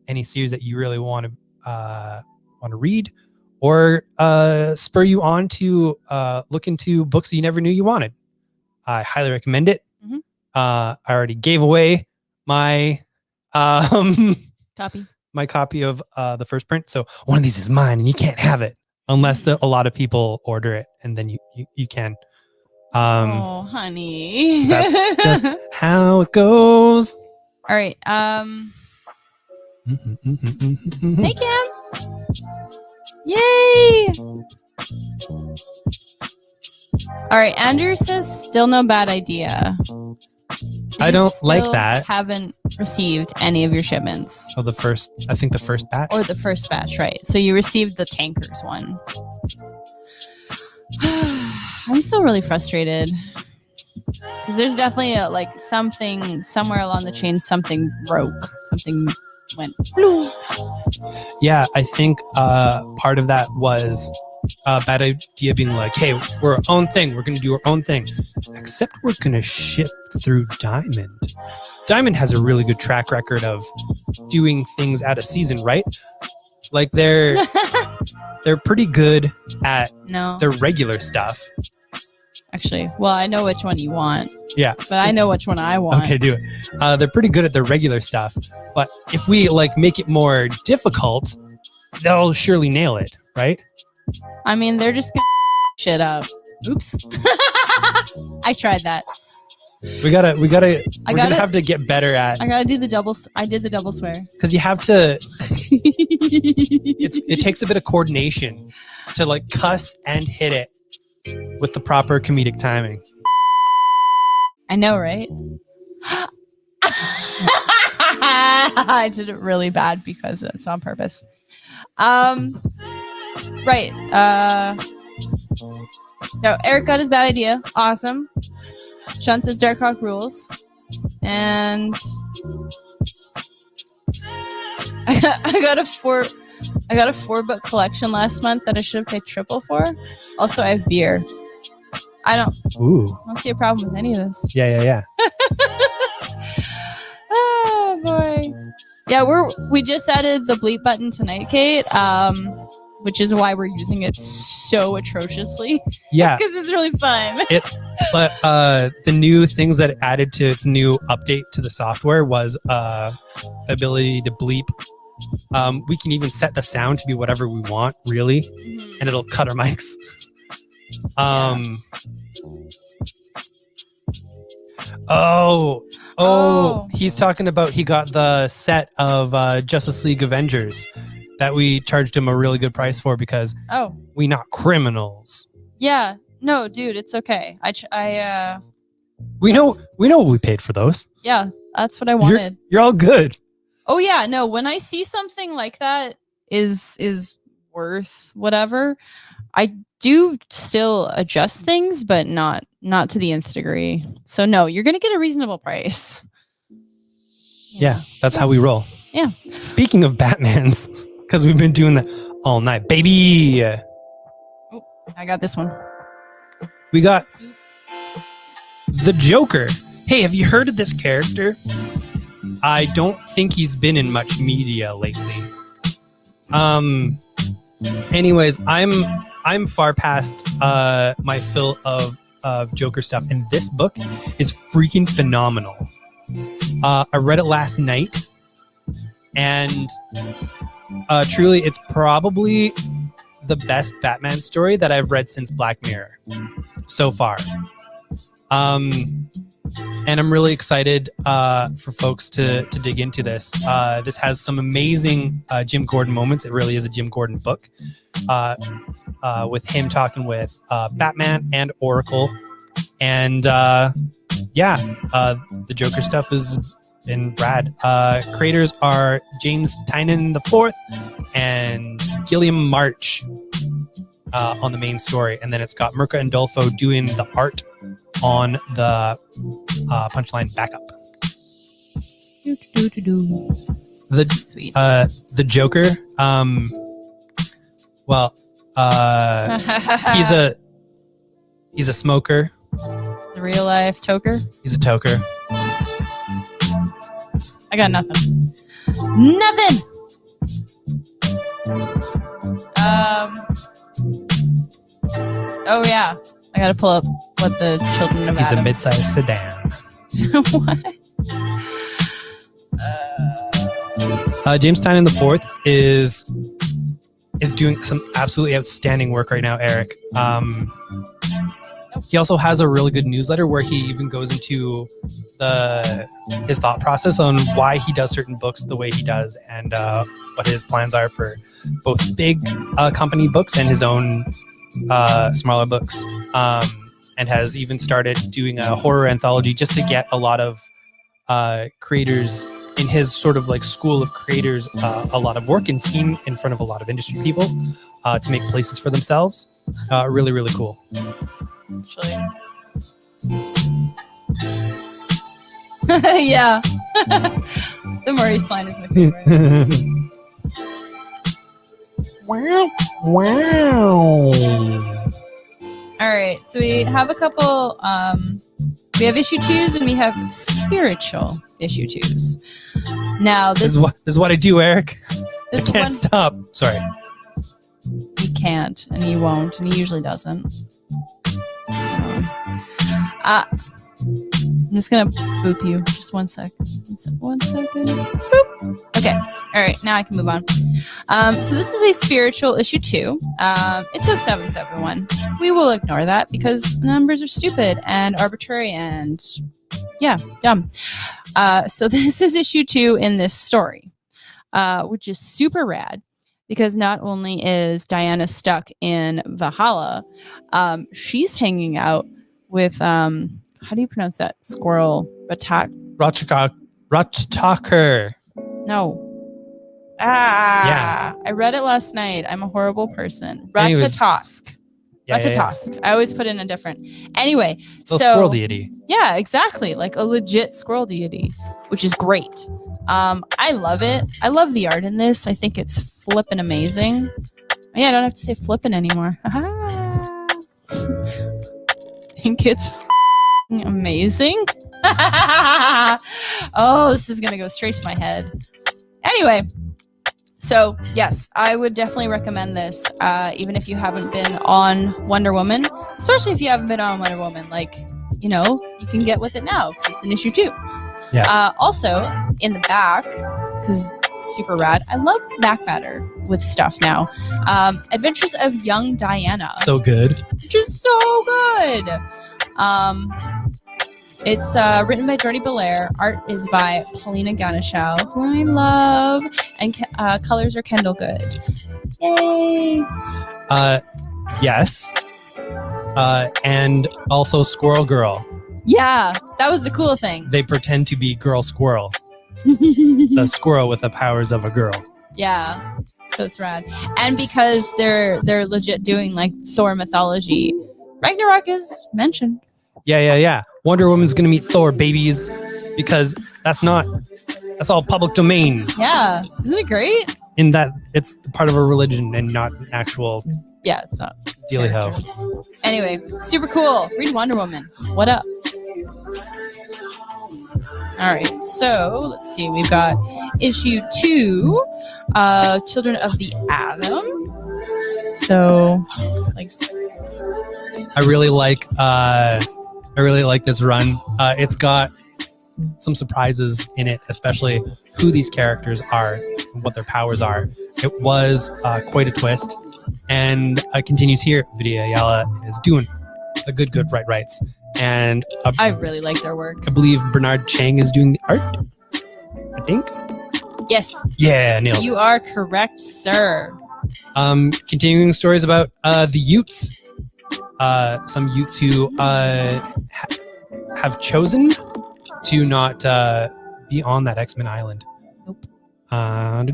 any series that you really want to read, or spur you on to look into books you never knew you wanted. I highly recommend it. Mm-hmm. I already gave away my Copy. my copy of the first print, so one of these is mine, and you can't have it unless a lot of people order it, and then you can. Oh, honey. That's just how it goes. All right. Hey, Cam. Yay! All right. Andrew says still no bad idea. I don't Still like that. Haven't received any of your shipments. Oh, the first batch. Or the first batch, right? So you received the tankers one. I'm still really frustrated because there's definitely something somewhere along the chain. Something broke. Something went. Yeah, I think part of that was a bad idea being like, hey, we're our own thing. We're going to do our own thing. Except we're going to ship through Diamond. Diamond has a really good track record of doing things out of season, right? Like they're pretty good at their regular stuff. Actually, well, I know which one you want. Yeah. But I know which one I want. Okay, do it. They're pretty good at their regular stuff. But if we make it more difficult, they'll surely nail it, right? I mean, they're just gonna shit up. Oops. I tried that. We're gonna have to get better at. I gotta do the double. I did the double swear. Because you have to. It takes a bit of coordination to cuss and hit it with the proper comedic timing. I know, right? I did it really bad because it's on purpose. Right. No, Eric got his bad idea. Awesome. Sean says Darkhawk rules. And I got a 4-book collection last month that I should have paid triple for. Also, I have beer. I don't see a problem with any of this. Yeah. Oh boy. Yeah, we just added the bleep button tonight, Kate. Which is why we're using it so atrociously. Yeah. Because it's really fun. But the new things that it added to its new update to the software was the ability to bleep. We can even set the sound to be whatever we want, really, and it'll cut our mics. He's talking about he got the set of Justice League Avengers that we charged him a really good price for because we not criminals. Yeah. No, dude, it's okay. We know what we paid for those. Yeah, that's what I wanted. You're all good. Oh yeah, no, when I see something like that is worth whatever, I do still adjust things, but not to the nth degree. So no, you're gonna get a reasonable price. Yeah, that's how we roll. Yeah. Speaking of Batmans, because we've been doing that all night, baby. Oh, I got this one. We got the Joker. Hey, have you heard of this character? I don't think he's been in much media lately. Anyways, I'm far past my fill of Joker stuff, and this book is freaking phenomenal. I read it last night, and truly, it's probably the best Batman story that I've read since Black Mirror so far. And And I'm really excited for folks to dig into this. This has some amazing Jim Gordon moments. It really is a Jim Gordon book, with him talking with Batman and Oracle. And the Joker stuff has been rad. Creators are James Tynion IV and Gilliam March on the main story. And then it's got Mirka Andolfo doing the art on the Punchline backup. Sweet. The Joker, he's a smoker. It's a real life toker. He's a toker. I got nothing. Nothing. Oh yeah, I gotta pull up what the Children of He's Adam. a mid-sized sedan. What? James Tynion IV is doing some absolutely outstanding work right now, Eric. He also has a really good newsletter where he even goes into his thought process on why he does certain books the way he does, and what his plans are for both big company books and his own smaller books. And has even started doing a horror anthology just to get a lot of creators in his sort of like school of creators a lot of work and seen in front of a lot of industry people to make places for themselves. Really, really cool. Actually. Yeah. The Maurice line is my favorite. Wow. All right, so we have a couple. We have issue 2s and we have spiritual issue 2s. Now this is what I do, Eric. I this can't one stop. Sorry. he can't and he won't and he usually doesn't. I'm just gonna boop you. Just 1 second. 1 second. Boop. Okay. All right. Now I can move on. So this is a spiritual issue 2. It says 771. We will ignore that because numbers are stupid and arbitrary and dumb. So this is issue 2 in this story, which is super rad because not only is Diana stuck in Valhalla, she's hanging out with how do you pronounce that? Squirrel Ratchtaker. No. Yeah. I read it last night. I'm a horrible person. Anyways. Ratatosk. Yeah. Ratatosk. I always put in a different. Anyway, So squirrel deity. Yeah, exactly. Like a legit squirrel deity, which is great. I love it. I love the art in this. I think it's flippin' amazing. Yeah, I don't have to say flippin' anymore. I think it's amazing. Oh, this is gonna go straight to my head. Anyway, so yes, I would definitely recommend this, even if you haven't been on Wonder Woman, especially if you haven't been on Wonder Woman. Like, you know, you can get with it now because it's an issue 2. Yeah. Also, in the back, because it's super rad. I love back matter with stuff now. Adventures of Young Diana. So good. Which is so good. It's written by Jordi Belair. Art is by Paulina Ganeschow, who I love, and colors are Kendall Good. Yay! Yes. And also Squirrel Girl. Yeah, that was the cool thing. They pretend to be Girl Squirrel. The squirrel with the powers of a girl. Yeah, so it's rad. And because they're legit doing like Thor mythology, Ragnarok is mentioned. Yeah. Wonder Woman's gonna meet Thor, babies, because that's all public domain. Yeah, isn't it great? In that it's part of a religion and not an actual. Yeah, it's not. Dealey ho. Anyway, super cool. Read Wonder Woman. What up? All right, so let's see. We've got issue 2, Children of the Atom. So, like, I really like this run. It's got some surprises in it, especially who these characters are, and what their powers are. It was quite a twist, and it continues here. Vidya Ayala is doing a good writes. And I really like their work. I believe Bernard Chang is doing the art. I think. Yes, Yeah, nailed it. you are correct, sir. Continuing stories about the Utes. Some Utes who have chosen to not be on that X-Men island. Nope. They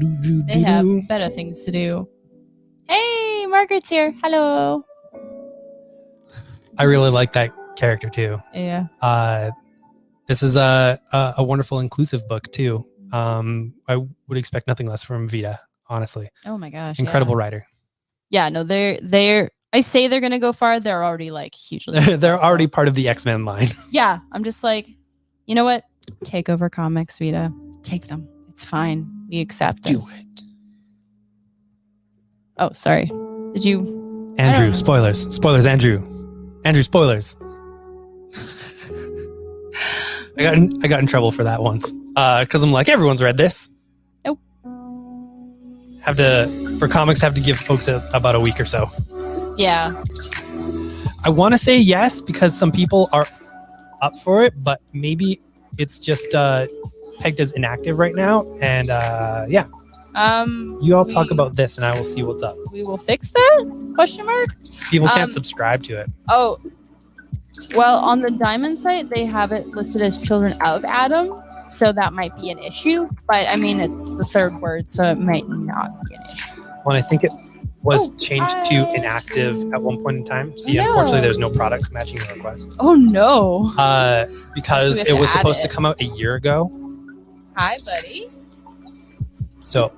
They have better things to do. Hey, Margaret's here. Hello. I really like that character too. Yeah. This is a wonderful inclusive book too. I would expect nothing less from Vita, honestly. Oh my gosh. Incredible writer. Yeah, no, they're I say they're gonna go far, they're already like hugely They're successful. already part of the X-Men line. Yeah, I'm just like, you know what? Take over comics, Vita. Take them. It's fine. We accept Do this. it. Oh, sorry. Did you Andrew, spoilers. Spoilers, Andrew. Andrew, spoilers. I got in trouble for that once. Because I'm like, everyone's read this. Nope. For comics, have to give folks about a week or so. Yeah. I want to say yes because some people are up for it, but maybe it's just pegged as inactive right now. And yeah. You all talk about this, and I will see what's up. We will fix that? Question mark? People can't subscribe to it. Oh. Well, on the Diamond site, they have it listed as Children of Adam, so that might be an issue. But I mean, it's the third word, so it might not be an issue. Well, I think it was changed to inactive at one point in time. See, unfortunately, there's no products matching the request. Oh no! Because So we have it was to add supposed to it. come out a year ago. Hi, buddy. So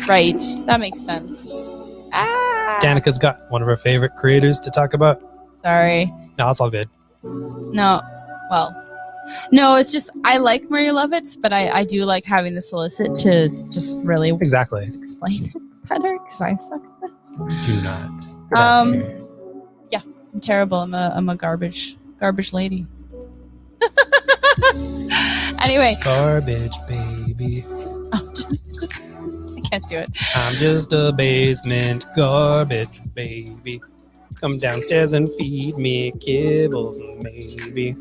Right, that makes sense. Ah. Danica's got one of her favorite creators to talk about. Sorry. No, it's all good. No. Well. No, it's just I like Mary Lovitz, but I do like having the solicit to just really Exactly. explain it better because I suck at this. Do not. Yeah, I'm terrible. I'm a garbage lady. Anyway, Garbage baby. I can't do it. I'm just a basement garbage baby. Come downstairs and feed me kibbles maybe.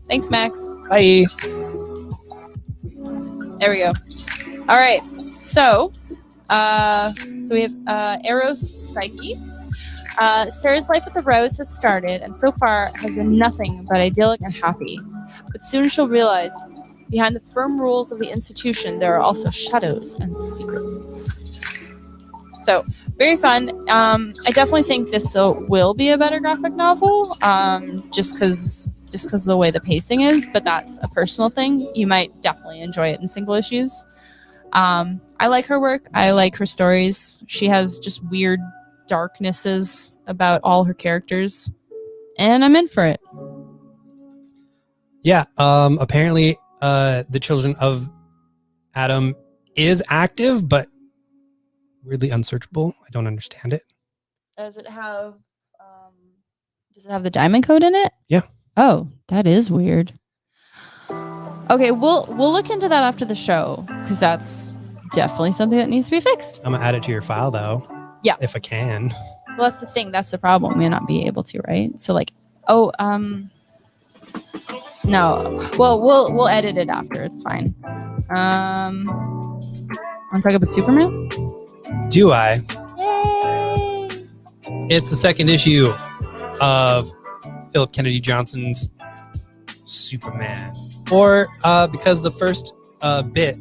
Thanks, Max. Bye. There we go. All right. So we have Eros Psyche. Sarah's life with the Rose has started, and so far has been nothing but idyllic and happy. But soon she'll realize behind the firm rules of the institution, there are also shadows and secrets. So, very fun. I definitely think this will be a better graphic novel, just because of the way the pacing is, but that's a personal thing. You might definitely enjoy it in single issues. I like her work. I like her stories. She has just weird darknesses about all her characters, and I'm in for it. Yeah. Apparently, the Children of Adam is active, but weirdly unsearchable. I don't understand it. Does it have the diamond code in it? Yeah. Oh, that is weird. Okay, we'll look into that after the show because that's definitely something that needs to be fixed. I'm gonna add it to your file though. Yeah. If I can. Well, that's the thing. That's the problem. We may not be able to, right? So like, no. Well, we'll edit it after. It's fine. Want to talk about Superman? Do I? Yay! It's the second issue of Philip Kennedy Johnson's Superman. Or because the first bit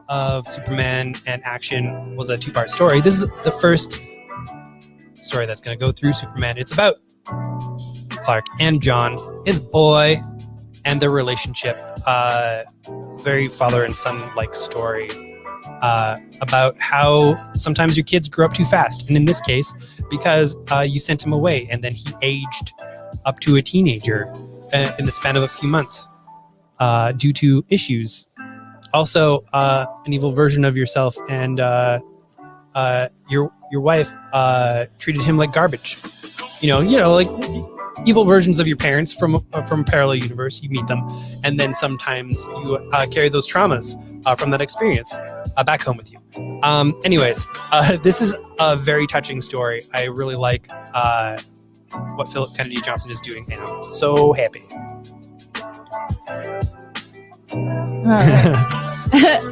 of Superman and action was a two-part story, this is the first story that's going to go through Superman. It's about Clark and John, his boy, and their relationship. Very father and son-like story about how sometimes your kids grow up too fast. And in this case, because you sent him away and then he aged up to a teenager in the span of a few months due to issues. Also, an evil version of yourself and your wife treated him like garbage. You know, like evil versions of your parents from a parallel universe. You meet them, and then sometimes you carry those traumas from that experience back home with you. Anyways, this is a very touching story. I really like what Philip Kennedy Johnson is doing, and I'm so happy. All right.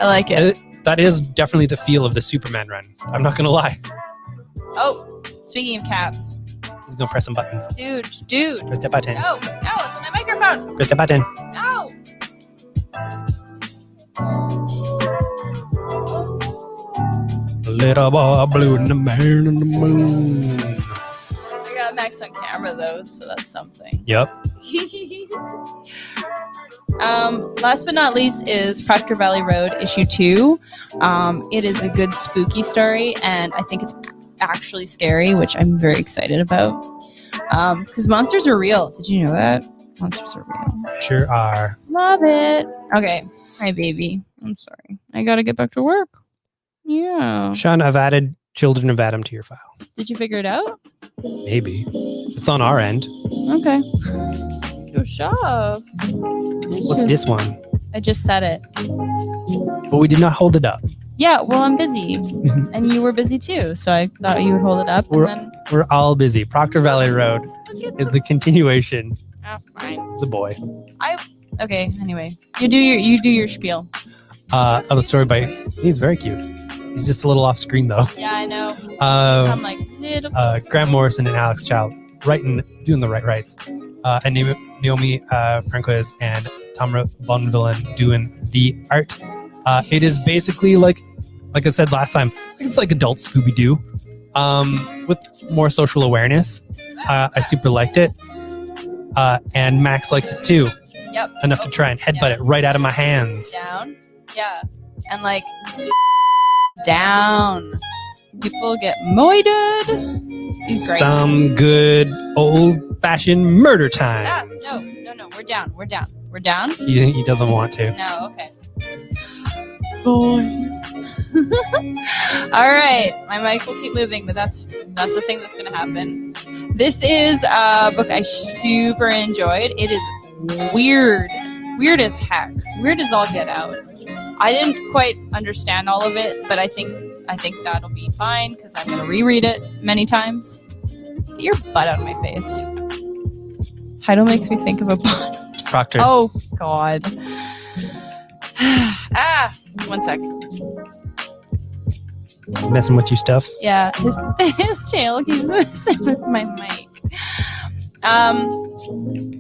I like it. That is definitely the feel of the Superman run. I'm not gonna lie. Oh, speaking of cats. He's gonna press some buttons. Dude. Press the button. No, it's my microphone. Press the button. No. Little boy blue and the man in the moon. I got Max on camera though, so that's something. Yep. Last but not least is Proctor Valley Road issue 2. It is a good spooky story, and I think it's actually scary, which I'm very excited about. Because monsters are real. Did you know that? Monsters are real. Sure are. Love it. Okay. Hi, baby. I'm sorry. I gotta get back to work. Yeah. Sean, I've added Children of Adam to your file. Did you figure it out? Maybe. It's on our end. Okay. Good job. What's this one? I just said it. But we did not hold it up. Yeah, well, I'm busy. And you were busy too, so I thought you would hold it up. We're all busy. Proctor Valley Road is the continuation. Oh, fine. It's a boy. Okay, anyway. You do your spiel. Of the story by... He's very cute. He's just a little off screen though. Yeah, I know. I'm like, little Grant Morrison and Alex Child doing the rights. And Naomi Franquez and Tamara Bonvillain doing the art. It is basically like I said last time, it's like adult Scooby-Doo with more social awareness. I super liked it. And Max likes it too. Yep. Enough to try and headbutt it right out of my hands. Down. Yeah. And like down. People get moided. He's great. Some good old-fashioned murder times. No. We're down. He doesn't want to. No, okay. Fine. All right. My mic will keep moving, but that's the thing that's going to happen. This is a book I super enjoyed. It is weird as heck. Weird as all get out. I didn't quite understand all of it, but I think that'll be fine because I'm going to reread it many times. Get your butt out of my face. This title makes me think of a butt. Proctor. Oh, God. One sec. He's messing with your stuffs. Yeah, his tail keeps messing with my mic.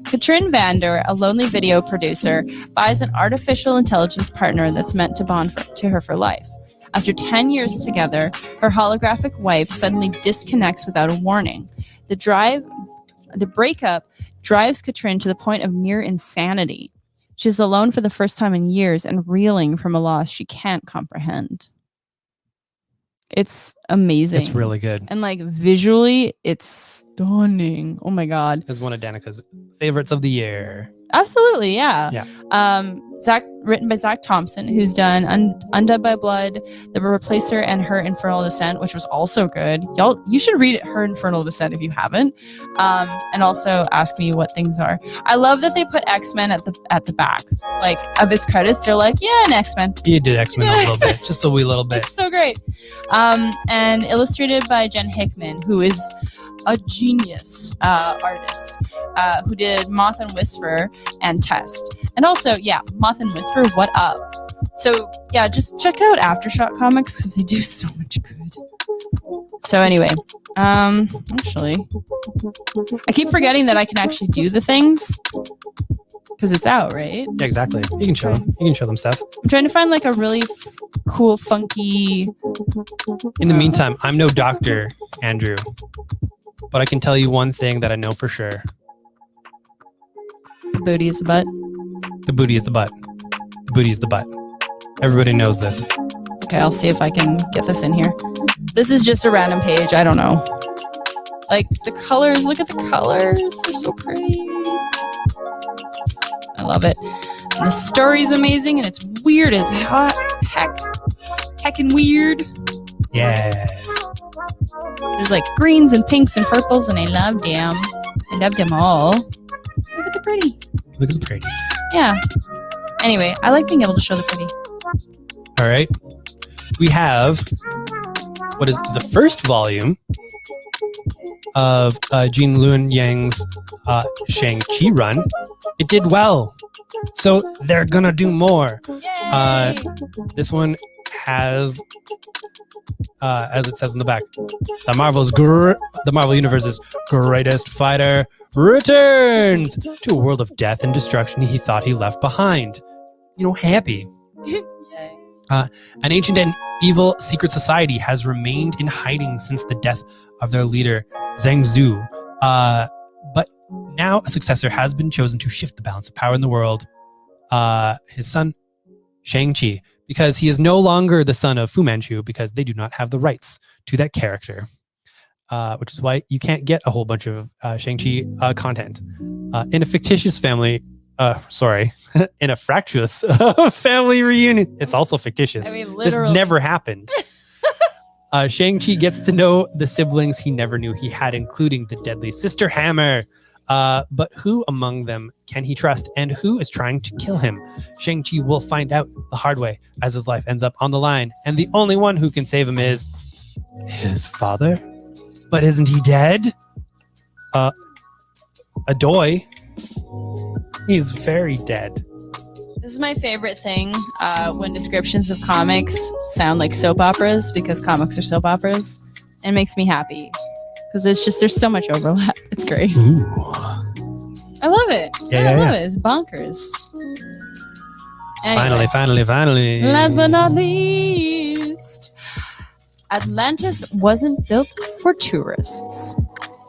Katrin Vander, a lonely video producer, buys an artificial intelligence partner that's meant to bond to her for life. After 10 years together, her holographic wife suddenly disconnects without a warning. The breakup drives Katrin to the point of near insanity. She's alone for the first time in years and reeling from a loss she can't comprehend. It's amazing. It's really good. And like visually, it's stunning. Oh my God. It's one of Danica's favorites of the year. Absolutely, yeah. Yeah. Written by Zach Thompson, who's done Undone by Blood, The Replacer, and Her Infernal Descent, which was also good. You should read it, Her Infernal Descent, if you haven't. And also Ask Me What Things Are. I love that they put X-Men at the back, like of his credits. They're like, yeah, an X-Men. He did X-Men a little bit, just a wee little bit. It's so great. And illustrated by Jen Hickman, who is a genius artist, who did Moth and Whisper and Test. And also, yeah, Moth and Whisper, what up? So, yeah, just check out Aftershock Comics because they do so much good. So anyway, actually, I keep forgetting that I can actually do the things because it's out, right? Yeah, exactly. You can show them. You can show them stuff. I'm trying to find like a really cool, funky... In the meantime, I'm no doctor, Andrew. But I can tell you one thing that I know for sure. The booty is the butt. The booty is the butt. The booty is the butt. Everybody knows this. Okay, I'll see if I can get this in here. This is just a random page. I don't know. Like, the colors. Look at the colors. They're so pretty. I love it. And the story's amazing, and it's weird as heck. Heckin' weird. Yeah. There's like greens and pinks and purples, and I loved them. I loved them all. Look at the pretty. Look at the pretty. Yeah. Anyway, I like being able to show the pretty. All right. We have what is the first volume of Jean Luen Yang's Shang-Chi run, it did well. So they're gonna do more. Yay! This one has, as it says in the back, the Marvel Universe's greatest fighter returns to a world of death and destruction he thought he left behind. Happy. Yay. An ancient and evil secret society has remained in hiding since the death of their leader, Zhang Zhu. But now a successor has been chosen to shift the balance of power in the world. His son, Shang-Chi, because he is no longer the son of Fu Manchu, because they do not have the rights to that character. Which is why you can't get a whole bunch of Shang-Chi content. In a fictitious family, in a fractious family reunion. It's also fictitious. I mean, literally. This never happened. Shang-Chi gets to know the siblings he never knew he had, including the deadly sister Hammer. But who among them can he trust, and who is trying to kill him? Shang-Chi will find out the hard way as his life ends up on the line, and the only one who can save him is his father. But isn't he dead? Adoy. He's very dead. This is my favorite thing when descriptions of comics sound like soap operas, because comics are soap operas. And it makes me happy because there's so much overlap. It's great. Ooh. I love it. Yeah, I love it. It's bonkers. Anyway, Finally. last but not least, Atlantis wasn't built for tourists.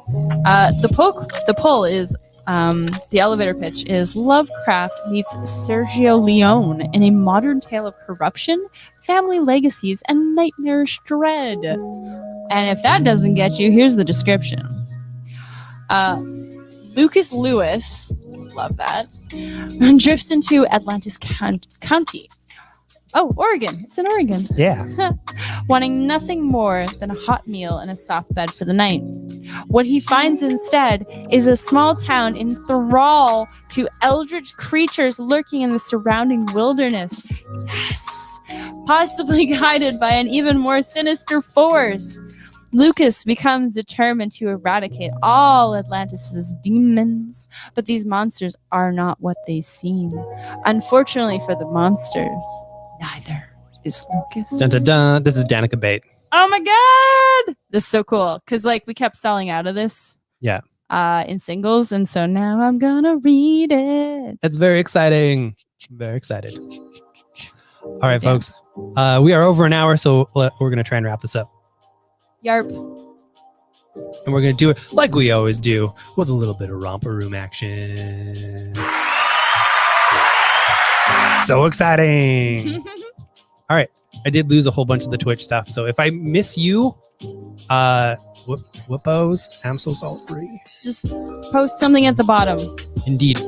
The poll is the elevator pitch is Lovecraft meets Sergio Leone in a modern tale of corruption, family legacies, and nightmarish dread. And if that doesn't get you, here's the description. Lucas Lewis, love that, drifts into Atlantis County. Oh, Oregon. It's in Oregon. Yeah. Wanting nothing more than a hot meal and a soft bed for the night. What he finds instead is a small town in thrall to eldritch creatures lurking in the surrounding wilderness. Yes! Possibly guided by an even more sinister force. Lucas becomes determined to eradicate all Atlantis' demons, but these monsters are not what they seem. Unfortunately for the monsters, neither is Lucas. Dun, dun, dun. This is Danica Bate. Oh my god! This is so cool because we kept selling out of this. Yeah. In singles, and so now I'm gonna read it. That's very exciting. Very excited. All right, Dance. folks. We are over an hour, so we're gonna try and wrap this up. Yarp. And we're gonna do it like we always do, with a little bit of romper room action. So exciting. All right. I did lose a whole bunch of the Twitch stuff. So if I miss you, whoopos, I'm so sorry. Just post something at the bottom. Indeed.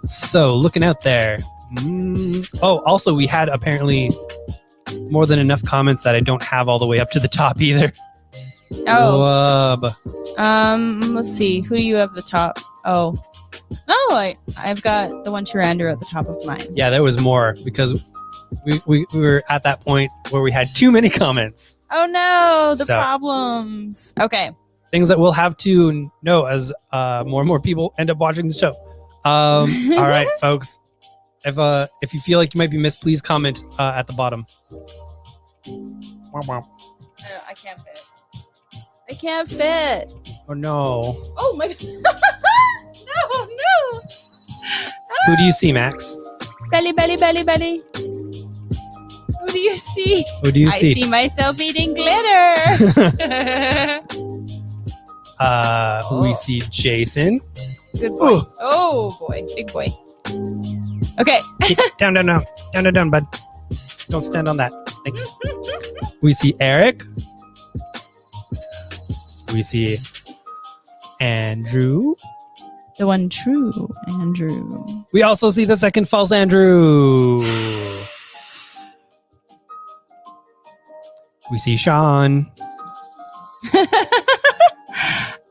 So looking out there. Oh, also we had apparently more than enough comments that I don't have all the way up to the top either. Oh. Let's see. Who do you have at the top? Oh. No, I've got the one Tyrander at the top of mine. Yeah, there was more because we were at that point where we had too many comments. Oh no, the problems. Okay. Things that we'll have to know as more and more people end up watching the show. All right, folks. If you feel like you might be missed, please comment at the bottom. I can't fit. I can't fit. Oh no. Oh my god. No. Who do you see, Max? Belly. Who do you see? Who do you see? I see myself eating glitter. We see Jason. Good boy. Oh boy, big boy. Okay. Down, bud. Don't stand on that. Thanks. We see Eric. We see Andrew. The one true Andrew. We also see the second false Andrew. We see Sean.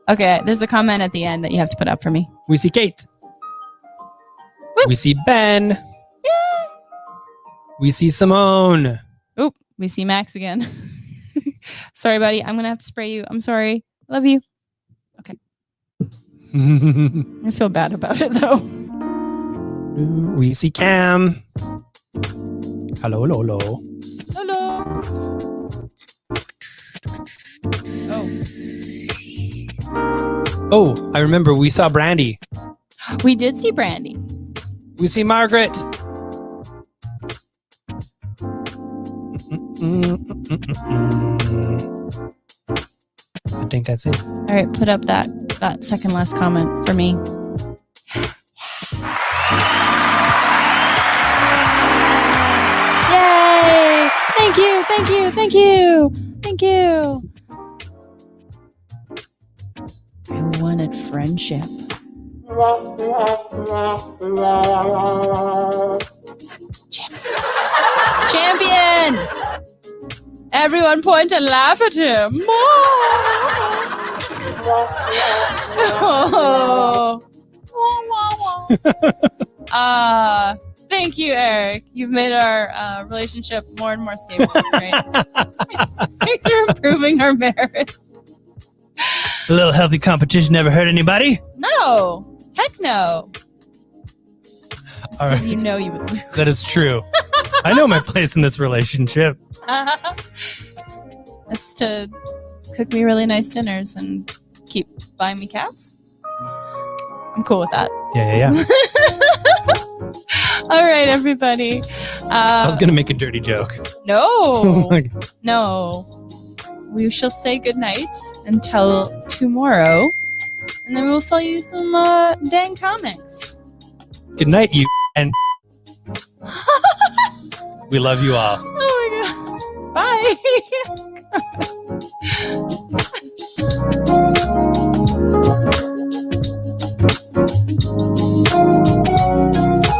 Okay, there's a comment at the end that you have to put up for me. We see Kate. Whoop. We see Ben. Yeah. We see Simone. Oop, we see Max again. Sorry, buddy. I'm going to have to spray you. I'm sorry. Love you. I feel bad about it though. We see Cam. Hello, hello, hello. Hello. Oh. Oh, I remember we saw Brandy. We did see Brandy. We see Margaret. I think that's it. All right, put up that second last comment for me. Yay! Thank you, thank you, thank you, thank you. I wanted friendship. Champion! Everyone point and laugh at him. Thank you, Eric. You've made our relationship more and more stable. That's great. Thanks for improving our marriage. A little healthy competition never hurt anybody. No. Heck no. It's because right. you know you would lose. That is true. I know my place in this relationship. That's to cook me really nice dinners and keep buying me cats. I'm cool with that. Yeah. All right, everybody. I was going to make a dirty joke. No. No. We shall say goodnight until tomorrow. And then we will sell you some dang comics. Good night, you and we love you all. Oh my god. Bye.